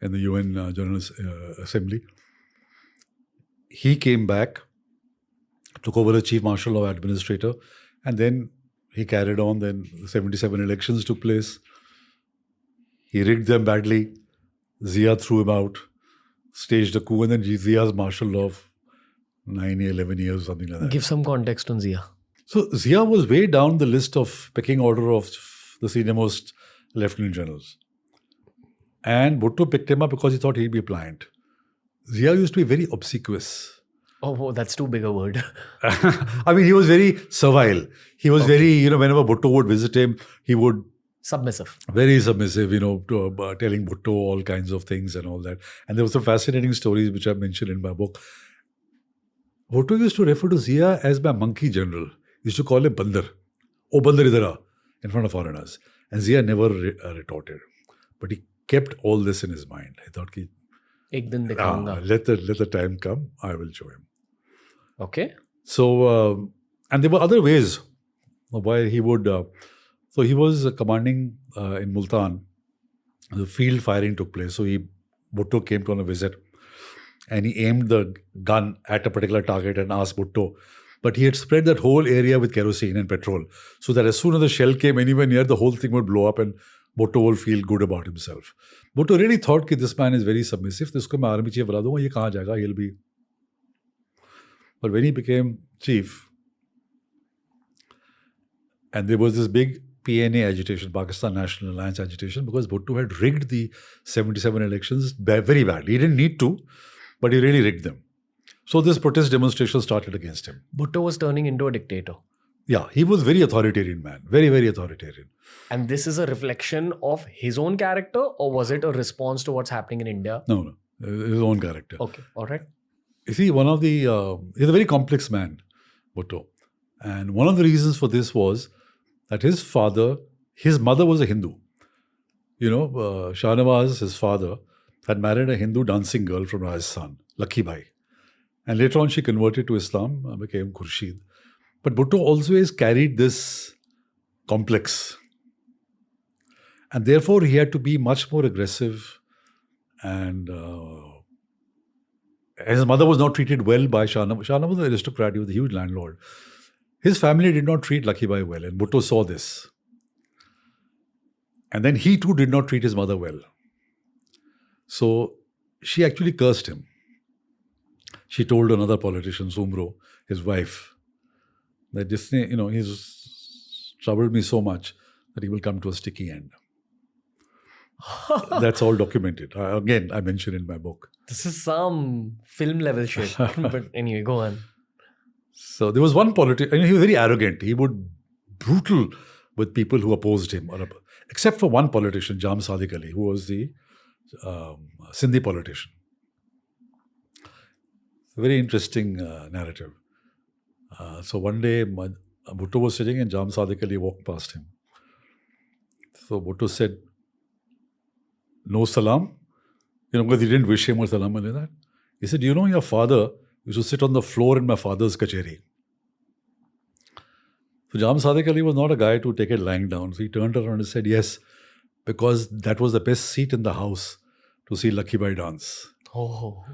in the UN General Assembly. He came back, took over as Chief Marshal Law Administrator, and then he carried on. Then 77 elections took place. He rigged them badly. Zia threw him out, staged a coup, and then Zia's martial law of 11 years, something like that. Give some context on Zia. So Zia was way down the list of pecking order of the senior-most lieutenant generals. And Bhutto picked him up because he thought he'd be pliant. Zia used to be very obsequious. Oh, that's too big a word. I mean, he was very servile. He was very, whenever Bhutto would visit him, he would... Submissive. Very submissive, to, telling Bhutto all kinds of things and all that. And there were some fascinating stories which I mentioned in my book. Bhutto used to refer to Zia as my monkey general. He used to call him Bandar. Oh, Bandar idhar aa, in front of foreigners. And Zia never retorted. But he kept all this in his mind. I thought, Ek din dikhaunga. Let the time come, I will show him. Okay. So, and there were other ways why he would... so he was commanding in Multan. The field firing took place. So Bhutto came on a visit. And he aimed the gun at a particular target and asked Bhutto. But he had spread that whole area with kerosene and petrol. So that as soon as the shell came anywhere near, the whole thing would blow up and Bhutto will feel good about himself. Bhutto really thought that this man is very submissive. This main army chief bula dunga, ye kahan jayega, he'll be... But when he became chief, and there was this big PNA agitation, Pakistan National Alliance agitation, because Bhutto had rigged the 77 elections very badly. He didn't need to, but he really rigged them. So this protest demonstration started against him. Bhutto was turning into a dictator. Yeah, he was very authoritarian man. Very, very authoritarian. And this is a reflection of his own character, or was it a response to what's happening in India? No. His own character. Okay, all right. You see, he's a very complex man, Bhutto. And one of the reasons for this was that his mother was a Hindu. Shahnawaz, his father, had married a Hindu dancing girl from Rajasthan, Lakhi Bai. And later on, she converted to Islam, became Khurshid. But Bhutto always carried this complex. And therefore, he had to be much more aggressive. And his mother was not treated well by Shahnawaz. Shahnawaz was an aristocrat, he was a huge landlord. His family did not treat Lakhi Bai well, and Bhutto saw this. And then he too did not treat his mother well. So she actually cursed him. She told another politician, Sumro, his wife, that he's troubled me so much that he will come to a sticky end. That's all documented. Again, I mentioned in my book. This is some film level shit. But anyway, go on. So there was one politician, he was very arrogant. He would brutal with people who opposed him, except for one politician, Jam Sadiq Ali, who was the Sindhi politician. It's a very interesting narrative. So one day, Bhutto was sitting and Jam Sadiq Ali walked past him. So Bhutto said, "No salam," because he didn't wish him or salam and that. He said, your father used to sit on the floor in my father's kacheri. So Jam Sadiq Ali was not a guy to take it lying down. So he turned around and said, yes, because that was the best seat in the house to see Lakhi Bai dance. Oh.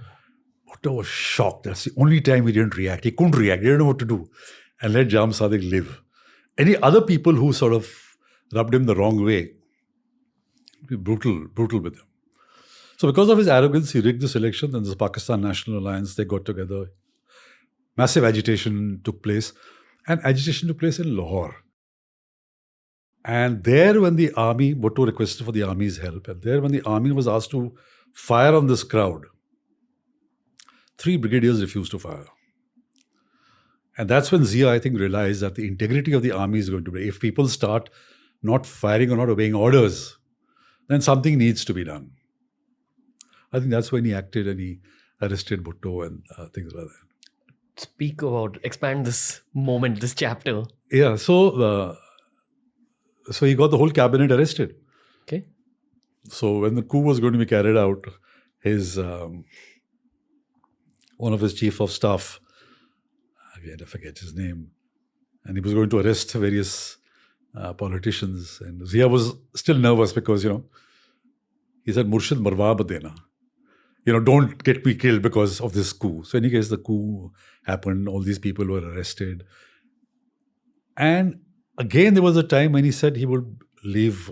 Bhutto was shocked. That's the only time he didn't react. He couldn't react. He didn't know what to do. And let Jam Sadiq live. Any other people who sort of rubbed him the wrong way, brutal with him. So because of his arrogance, he rigged this election, and this Pakistan National Alliance, they got together. Massive agitation took place. And agitation took place in Lahore. And there when the army, Bhutto requested for the army's help, and there when the army was asked to fire on this crowd, 3 brigadiers refused to fire. And that's when Zia, I think, realized that the integrity of the army is going to be, if people start not firing or not obeying orders, then something needs to be done. I think that's when he acted and he arrested Bhutto and things like that. Expand this moment, this chapter. Yeah, so he got the whole cabinet arrested. Okay. So when the coup was going to be carried out, his one of his chief of staff, I forget his name, and he was going to arrest various politicians. And Zia was still nervous because, he said, Murshid marwa mat dena. Don't get me killed because of this coup. So in any case, the coup happened. All these people were arrested. And again, there was a time when he said he would leave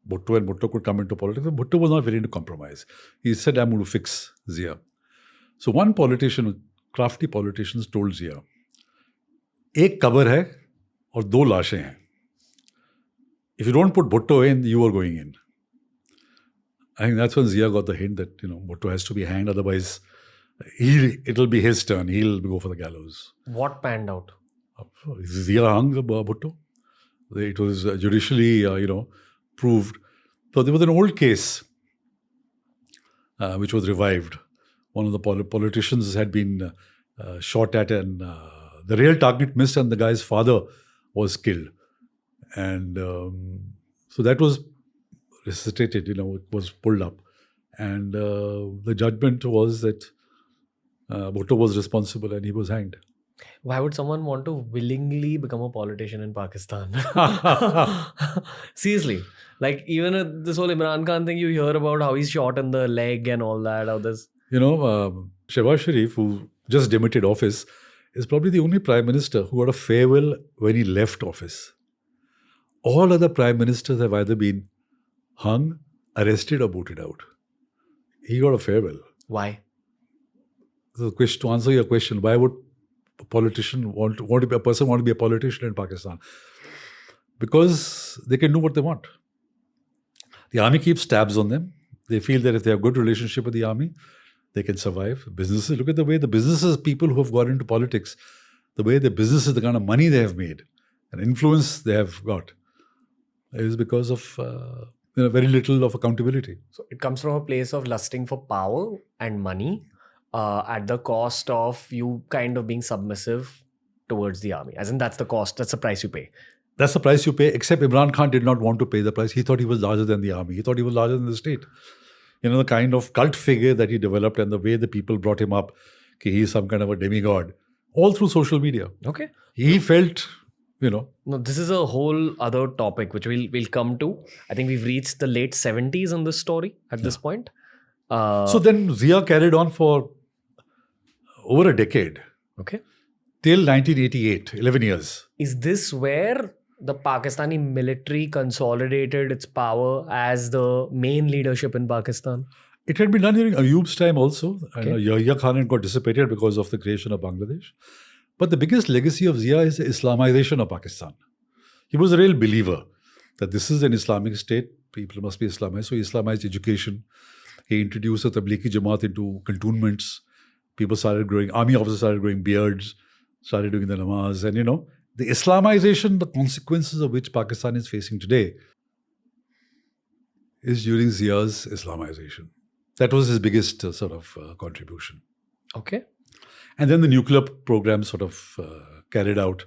Bhutto and Bhutto could come into politics. But Bhutto was not willing to compromise. He said, I'm going to fix Zia. So one politician, crafty politicians told Zia, एक कब्र है और 2 लाशें हैं. If you don't put Bhutto in, you are going in. I think that's when Zia got the hint that, Bhutto has to be hanged. Otherwise, it'll be his turn. He'll go for the gallows. What panned out? Zia hung Bhutto. It was judicially, proved. So there was an old case which was revived. One of the politicians had been shot at, and the real target missed, and the guy's father was killed. And so that was resuscitated, it was pulled up. And the judgment was that Bhutto was responsible and he was hanged. Why would someone want to willingly become a politician in Pakistan? Seriously. Like, even this whole Imran Khan thing, you hear about how he's shot in the leg and all that. How this. Shehbaz Sharif, who just demitted office, is probably the only prime minister who got a farewell when he left office. All other prime ministers have either been hung, arrested, or booted out. He got a farewell. Why? So to answer your question, why would a politician want to be a politician in Pakistan? because they can do what they want. The army keeps tabs on them. They feel that if they have good relationship with the army, they can survive. Businesses, look at the way the businesses, people who have got into politics, the way the businesses, the kind of money they have made and influence they have got is because of very little of accountability. So it comes from a place of lusting for power and money at the cost of you kind of being submissive towards the army. As in, that's the cost, that's the price you pay. That's the price you pay, except Imran Khan did not want to pay the price. He thought he was larger than the army. He thought he was larger than the state. The kind of cult figure that he developed and the way the people brought him up, he is some kind of a demigod, all through social media. Okay. He felt, No, this is a whole other topic which we'll come to. I think we've reached the late 70s on this story at this point. So then Zia carried on for over a decade. Okay. Till 1988, 11 years. Is this where the Pakistani military consolidated its power as the main leadership in Pakistan? It had been done during Ayub's time also. Okay. And Yahya Khan had got dissipated because of the creation of Bangladesh. But the biggest legacy of Zia is the Islamization of Pakistan. He was a real believer that this is an Islamic state. People must be Islamized. So he Islamized education. He introduced the Tablighi Jamaat into cantonments. People started growing, army officers started growing beards, started doing the namaz. And the Islamization, the consequences of which Pakistan is facing today is during Zia's Islamization. That was his biggest contribution. Okay. And then the nuclear program carried out,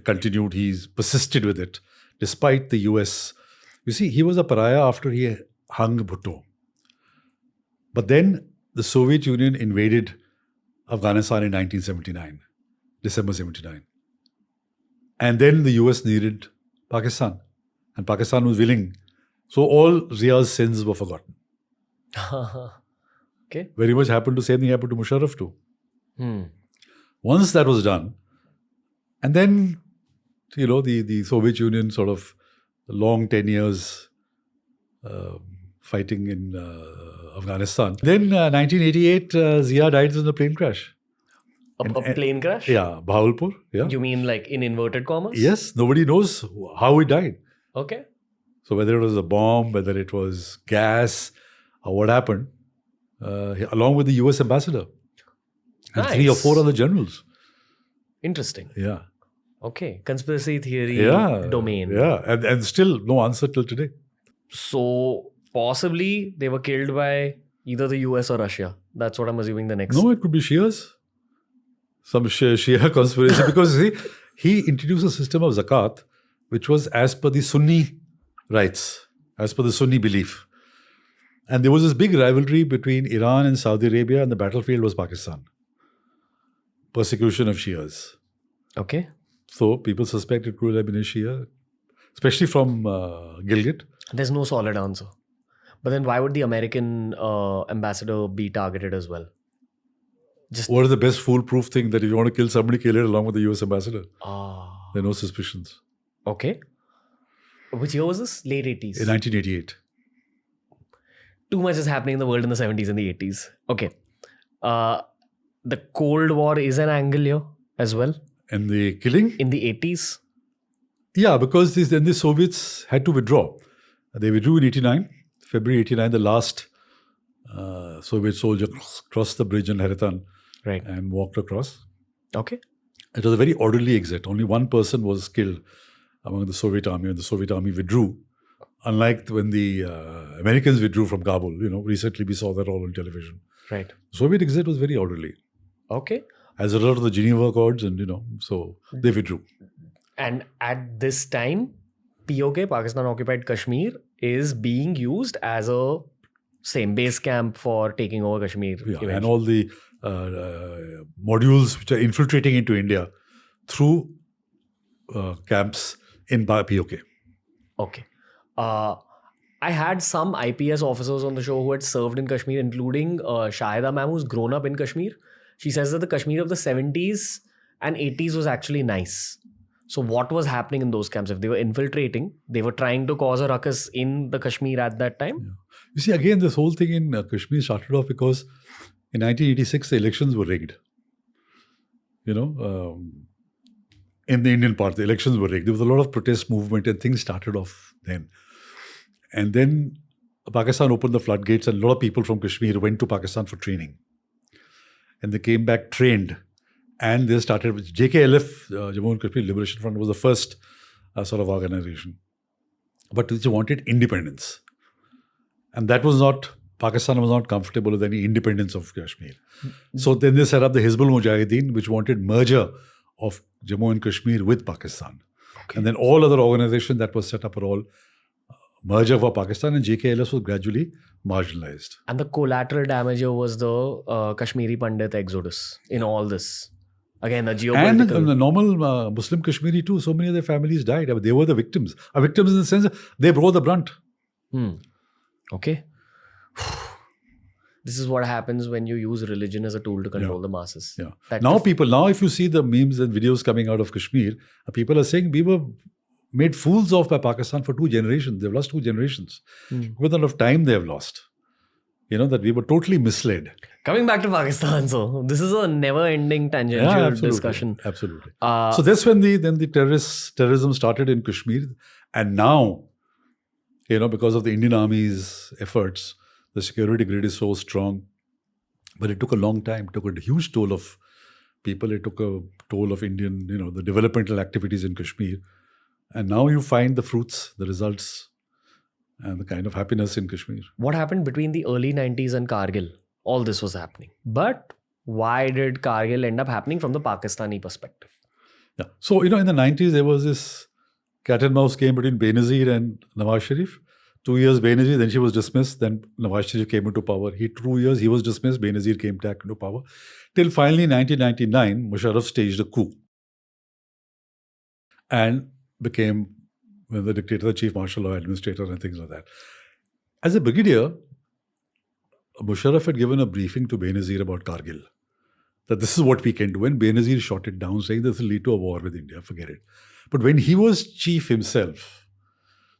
continued. He's persisted with it, despite the US. You see, he was a pariah after he hung Bhutto. But then the Soviet Union invaded Afghanistan in 1979, December 79. And then the US needed Pakistan. And Pakistan was willing. So all Zia's sins were forgotten. Okay. Very much same thing happened to Musharraf too. Once that was done, and then, the Soviet Union long 10 years fighting in Afghanistan. Then 1988, Zia died in a plane crash. A plane crash? Yeah, Bahawalpur. Yeah. You mean like in inverted commas? Yes, nobody knows how he died. Okay. So whether it was a bomb, whether it was gas, or what happened, along with the US ambassador. And 3 or 4 other generals. Interesting. Yeah. Okay. Conspiracy theory domain. Yeah. And still no answer till today. So possibly they were killed by either the US or Russia. That's what I'm assuming the next. No, it could be Shias. Some Shia conspiracy. Because he introduced a system of zakat, which was as per the Sunni rights, as per the Sunni belief. And there was this big rivalry between Iran and Saudi Arabia, and the battlefield was Pakistan. Persecution of Shias. Okay. So people suspect it could have been a Shia, especially from Gilgit. There's no solid answer. But then why would the American ambassador be targeted as well? What is the best foolproof thing that if you want to kill somebody, kill it along with the US ambassador? There are no suspicions. Okay. Which year was this? Late 80s? In 1988. Too much is happening in the world in the 70s and the 80s. Okay. The Cold War is an angle here as well. And the killing? In the 80s? Yeah, because then the Soviets had to withdraw. They withdrew in 89. February 89, the last Soviet soldier crossed the bridge in Haritan and walked across. Okay. It was a very orderly exit. Only one person was killed among the Soviet army, and the Soviet army withdrew. Unlike when the Americans withdrew from Kabul. Recently we saw that all on television. Right. Soviet exit was very orderly. Okay. As a result of the Geneva Accords, and so they withdrew. And at this time, POK, Pakistan Occupied Kashmir, is being used as a base camp for taking over Kashmir. Yeah, and all the modules which are infiltrating into India through camps in POK. Okay. I had some IPS officers on the show who had served in Kashmir, including Shahida ma'am, who's grown up in Kashmir. She says that the Kashmir of the 70s and 80s was actually nice. So what was happening in those camps? If they were infiltrating, they were trying to cause a ruckus in the Kashmir at that time. Yeah. You see, again, this whole thing in Kashmir started off because in 1986, the elections were rigged. in the Indian part. The elections were rigged. There was a lot of protest movement and things started off then. And then Pakistan opened the floodgates and a lot of people from Kashmir went to Pakistan for training. And they came back trained. And they started with JKLF, Jammu and Kashmir Liberation Front, was the first sort of organization. But they wanted independence. And that was not, Pakistan was not comfortable with any independence of Kashmir. So then they set up the Hizbul Mujahideen, which wanted merger of Jammu and Kashmir with Pakistan. Okay. And then all other organizations that were set up were all merger for Pakistan, and JKLS was gradually marginalized. And the collateral damager was the Kashmiri Pandit exodus in all this. Again, the geopolitical... And the normal Muslim Kashmiri too, so many of their families died. I mean, they were the victims. Victims in the sense that they bore the brunt. Okay. This is what happens when you use religion as a tool to control the masses. Yeah. Now if you see the memes and videos coming out of Kashmir, people are saying we were made fools of by Pakistan for 2 generations. They've lost 2 generations. With a lot of time they have lost. You know, that we were totally misled. Coming back to Pakistan, so this is a never-ending tangential discussion. Absolutely. So that's when the terrorism started in Kashmir. And now, you know, because of the Indian Army's efforts, the security grid is so strong. But it took a long time. It took a huge toll of people. It took a toll of Indian, you know, the developmental activities in Kashmir. And now you find the fruits, the results, and the kind of happiness in Kashmir. What happened between the early 90s and Kargil? All this was happening. But why did Kargil end up happening from the Pakistani perspective? Yeah. So, you know, in the 90s, there was this cat and mouse game between Benazir and Nawaz Sharif. 2 years Benazir, then she was dismissed. Then Nawaz Sharif came into power. 2 years, he was dismissed. Benazir came back into power. Till finally, in 1999, Musharraf staged a coup. And became the dictator, the chief martial law administrator and things like that. As a brigadier, Musharraf had given a briefing to Benazir about Kargil. That this is what we can do. And Benazir shot it down, saying this will lead to a war with India, forget it. But when he was chief himself,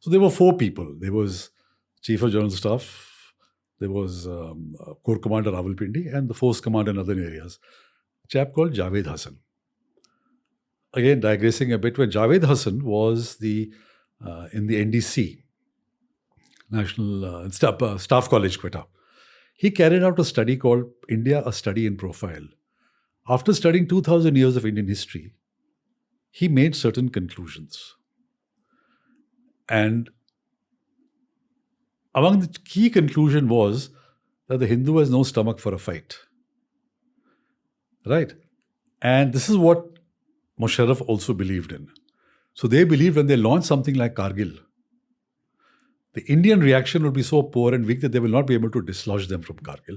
so there were 4 people. There was Chief of General Staff, there was Corps Commander Rawalpindi, and the Force Commander in other areas. A chap called Javed Hassan. Again, digressing a bit, when Javed Hassan was in the NDC, National Staff College, Quetta, he carried out a study called India, a Study in Profile. After studying 2,000 years of Indian history, he made certain conclusions. And among the key conclusion was that the Hindu has no stomach for a fight. Right? And this is what Musharraf also believed in. So they believed when they launched something like Kargil, the Indian reaction will be so poor and weak that they will not be able to dislodge them from Kargil.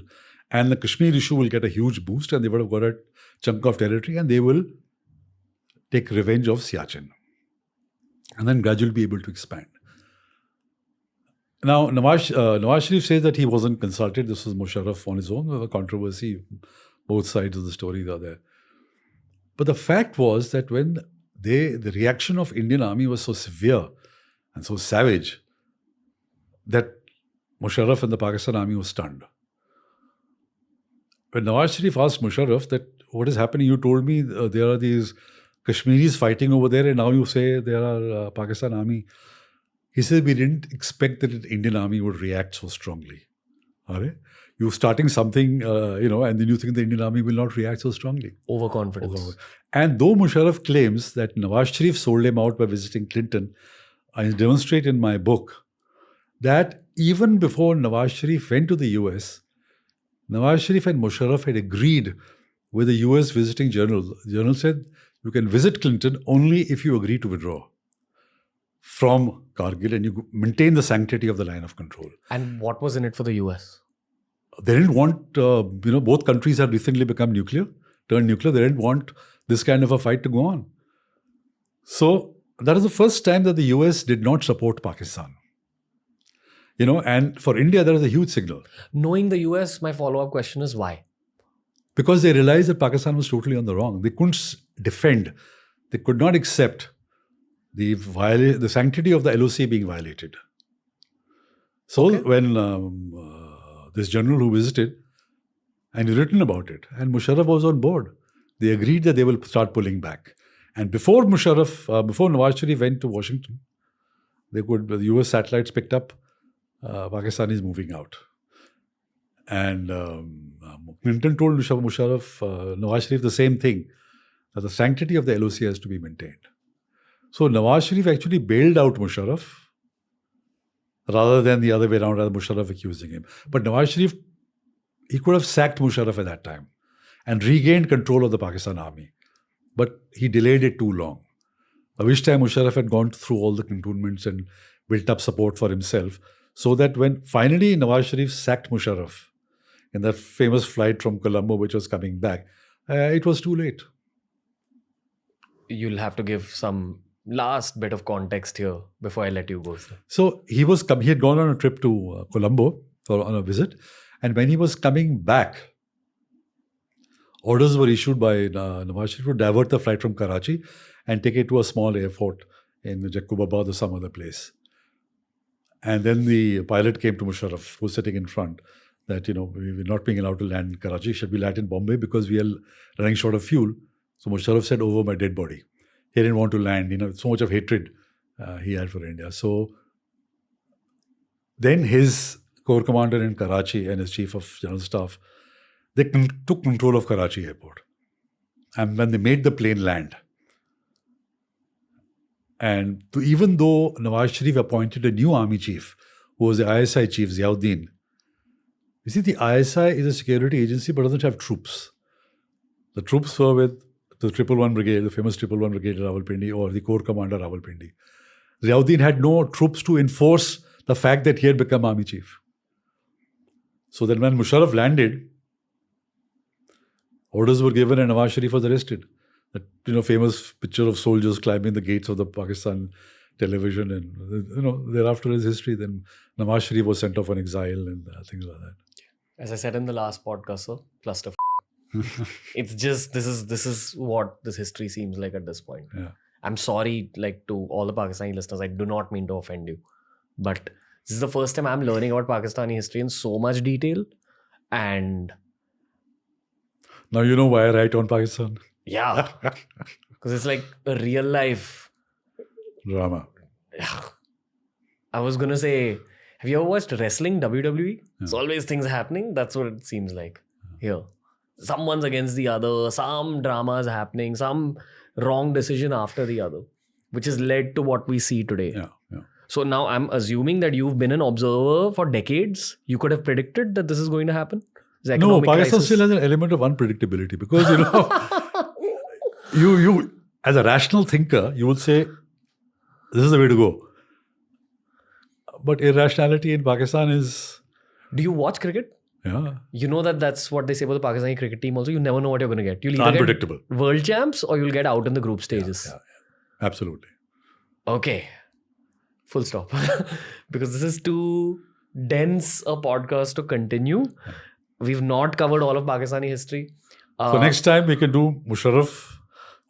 And the Kashmir issue will get a huge boost and they would have got a chunk of territory and they will take revenge of Siachen. And then gradually be able to expand. Now, Nawaz Sharif says that he wasn't consulted. This was Musharraf on his own. There was a controversy. Both sides of the story are there. But the fact was that when the reaction of Indian Army was so severe and so savage that Musharraf and the Pakistan Army was stunned. When Nawaz Sharif asked Musharraf that, what is happening? You told me there are these Kashmiris fighting over there and now you say there are Pakistan Army. He said, we didn't expect that the Indian Army would react so strongly. You're starting something, and then you think the Indian Army will not react so strongly. Overconfidence. And though Musharraf claims that Nawaz Sharif sold him out by visiting Clinton, I demonstrate in my book that even before Nawaz Sharif went to the US, Nawaz Sharif and Musharraf had agreed with the US visiting general. The general said, you can visit Clinton only if you agree to withdraw from Kargil and you maintain the sanctity of the line of control. And what was in it for the US? They didn't want, both countries had recently become turned nuclear. They didn't want this kind of a fight to go on. So that is the first time that the US did not support Pakistan. And for India, that is a huge signal. Knowing the US, my follow-up question is why? Because they realized that Pakistan was totally on the wrong. They couldn't defend. They could not accept the sanctity of the LOC being violated. So when this general who visited, and he written about it, and Musharraf was on board, they agreed that they will start pulling back. And before before Nawaz Sharif went to Washington, the US satellites picked up Pakistanis moving out. And Clinton told Nawaz Sharif the same thing, that the sanctity of the LOC has to be maintained. So Nawaz Sharif actually bailed out Musharraf rather than the other way around, rather Musharraf accusing him. But Nawaz Sharif, he could have sacked Musharraf at that time and regained control of the Pakistan army. But he delayed it too long. By which time Musharraf had gone through all the cantonments and built up support for himself, so that when finally Nawaz Sharif sacked Musharraf in that famous flight from Colombo, which was coming back, it was too late. You'll have to give some last bit of context here before I let you go, sir. So he had gone on a trip to Colombo on a visit, and when he was coming back, orders were issued by Nawaz Sharif to divert the flight from Karachi and take it to a small airport in Jacobabad or some other place. And then the pilot came to Musharraf, who was sitting in front, that, we're not being allowed to land in Karachi, should we land in Bombay because we are running short of fuel. So Musharraf said, over my dead body. He didn't want to land, so much of hatred he had for India. So then his corps commander in Karachi and his chief of general staff, they took control of Karachi airport. And when they made the plane land, and even though Nawaz Sharif appointed a new army chief, who was the ISI chief, Ziauddin, you see, the ISI is a security agency but doesn't have troops. The troops were with the 111 Brigade, the famous 111 Brigade Rawalpindi, or the Corps Commander Rawalpindi. Ziauddin had no troops to enforce the fact that he had become army chief. So then when Musharraf landed, orders were given and Nawaz Sharif was arrested. That famous picture of soldiers climbing the gates of the Pakistan television, and thereafter is history. Then Nawaz Sharif was sent off on exile and things like that. As I said in the last podcast, sir, cluster. It's just this is what this history seems like at this point. Yeah. I'm sorry, to all the Pakistani listeners, I do not mean to offend you, but this is the first time I'm learning about Pakistani history in so much detail, and now you know why I write on Pakistan. Yeah, because it's like a real life drama. I was gonna say, have you ever watched wrestling, WWE? It's always things happening. That's what it seems like here. Someone's against the other, some dramas happening, some wrong decision after the other, which has led to what we see today. Yeah. So now I'm assuming that you've been an observer for decades. You could have predicted that this is going to happen. No, Pakistan still has an element of unpredictability because, you as a rational thinker, you would say, this is the way to go. But irrationality in Pakistan is... Do you watch cricket? Yeah. You know that's what they say about the Pakistani cricket team also. You never know what you're going to get. You'll either unpredictable. Get world champs or you'll get out in the group stages. Yeah. Absolutely. Okay. Full stop. Because this is too dense a podcast to continue. We've not covered all of Pakistani history. So next time we can do Musharraf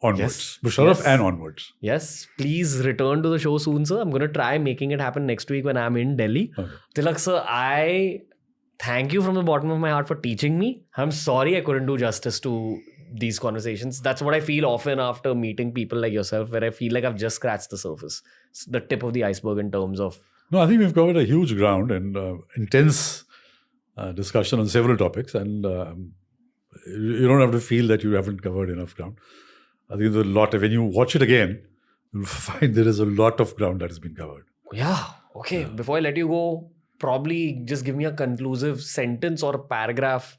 onwards. Yes. Musharraf and onwards. Yes. Please return to the show soon, sir. I'm going to try making it happen next week when I'm in Delhi. Okay. Tilak, sir, I thank you from the bottom of my heart for teaching me. I'm sorry I couldn't do justice to these conversations. That's what I feel often after meeting people like yourself, where I feel like I've just scratched the surface. It's the tip of the iceberg in terms of... No, I think we've covered a huge ground and intense discussion on several topics, and you don't have to feel that you haven't covered enough ground. I think there's a lot. When you watch it again, you'll find there is a lot of ground that has been covered. Yeah. Okay. Before I let you go, probably just give me a conclusive sentence or a paragraph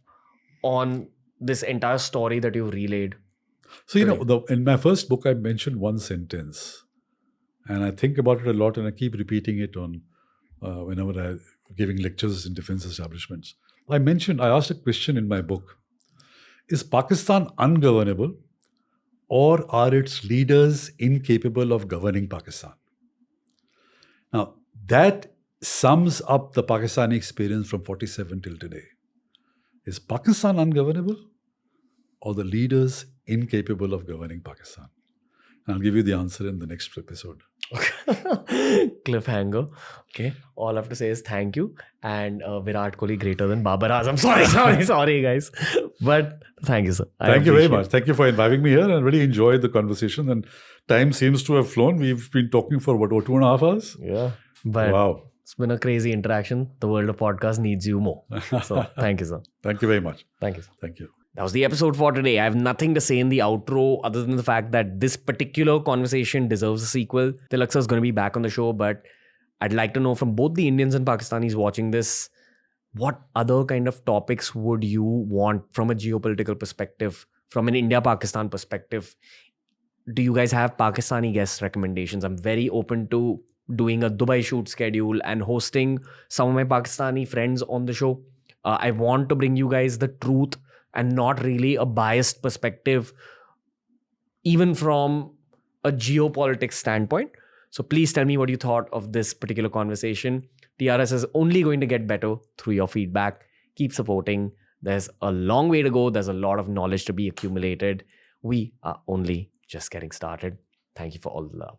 on this entire story that you've relayed. So, in my first book, I mentioned one sentence, and I think about it a lot, and I keep repeating it on whenever I'm giving lectures in defense establishments. I asked a question in my book: is Pakistan ungovernable, or are its leaders incapable of governing Pakistan? Now, that sums up the Pakistani experience from 47 till today. Is Pakistan ungovernable, or the leaders incapable of governing Pakistan? And I'll give you the answer in the next episode. Cliffhanger. Okay. All I have to say is thank you. And Virat Kohli greater than Babar Azam. Sorry, guys. But thank you, sir. Thank you very much. Thank you for inviting me here. I really enjoyed the conversation. And time seems to have flown. We've been talking for what, 2.5 hours? Yeah. But wow. It's been a crazy interaction. The world of podcast needs you more. So thank you, sir. Thank you very much. Thank you, sir. Thank you. That was the episode for today. I have nothing to say in the outro other than the fact that this particular conversation deserves a sequel. Tilak sir is going to be back on the show, but I'd like to know from both the Indians and Pakistanis watching this, what other kind of topics would you want from a geopolitical perspective, from an India-Pakistan perspective? Do you guys have Pakistani guest recommendations? I'm very open to doing a Dubai shoot schedule and hosting some of my Pakistani friends on the show. I want to bring you guys the truth and not really a biased perspective, even from a geopolitics standpoint. So please tell me what you thought of this particular conversation. TRS is only going to get better through your feedback. Keep supporting. There's a long way to go. There's a lot of knowledge to be accumulated. We are only just getting started. Thank you for all the love.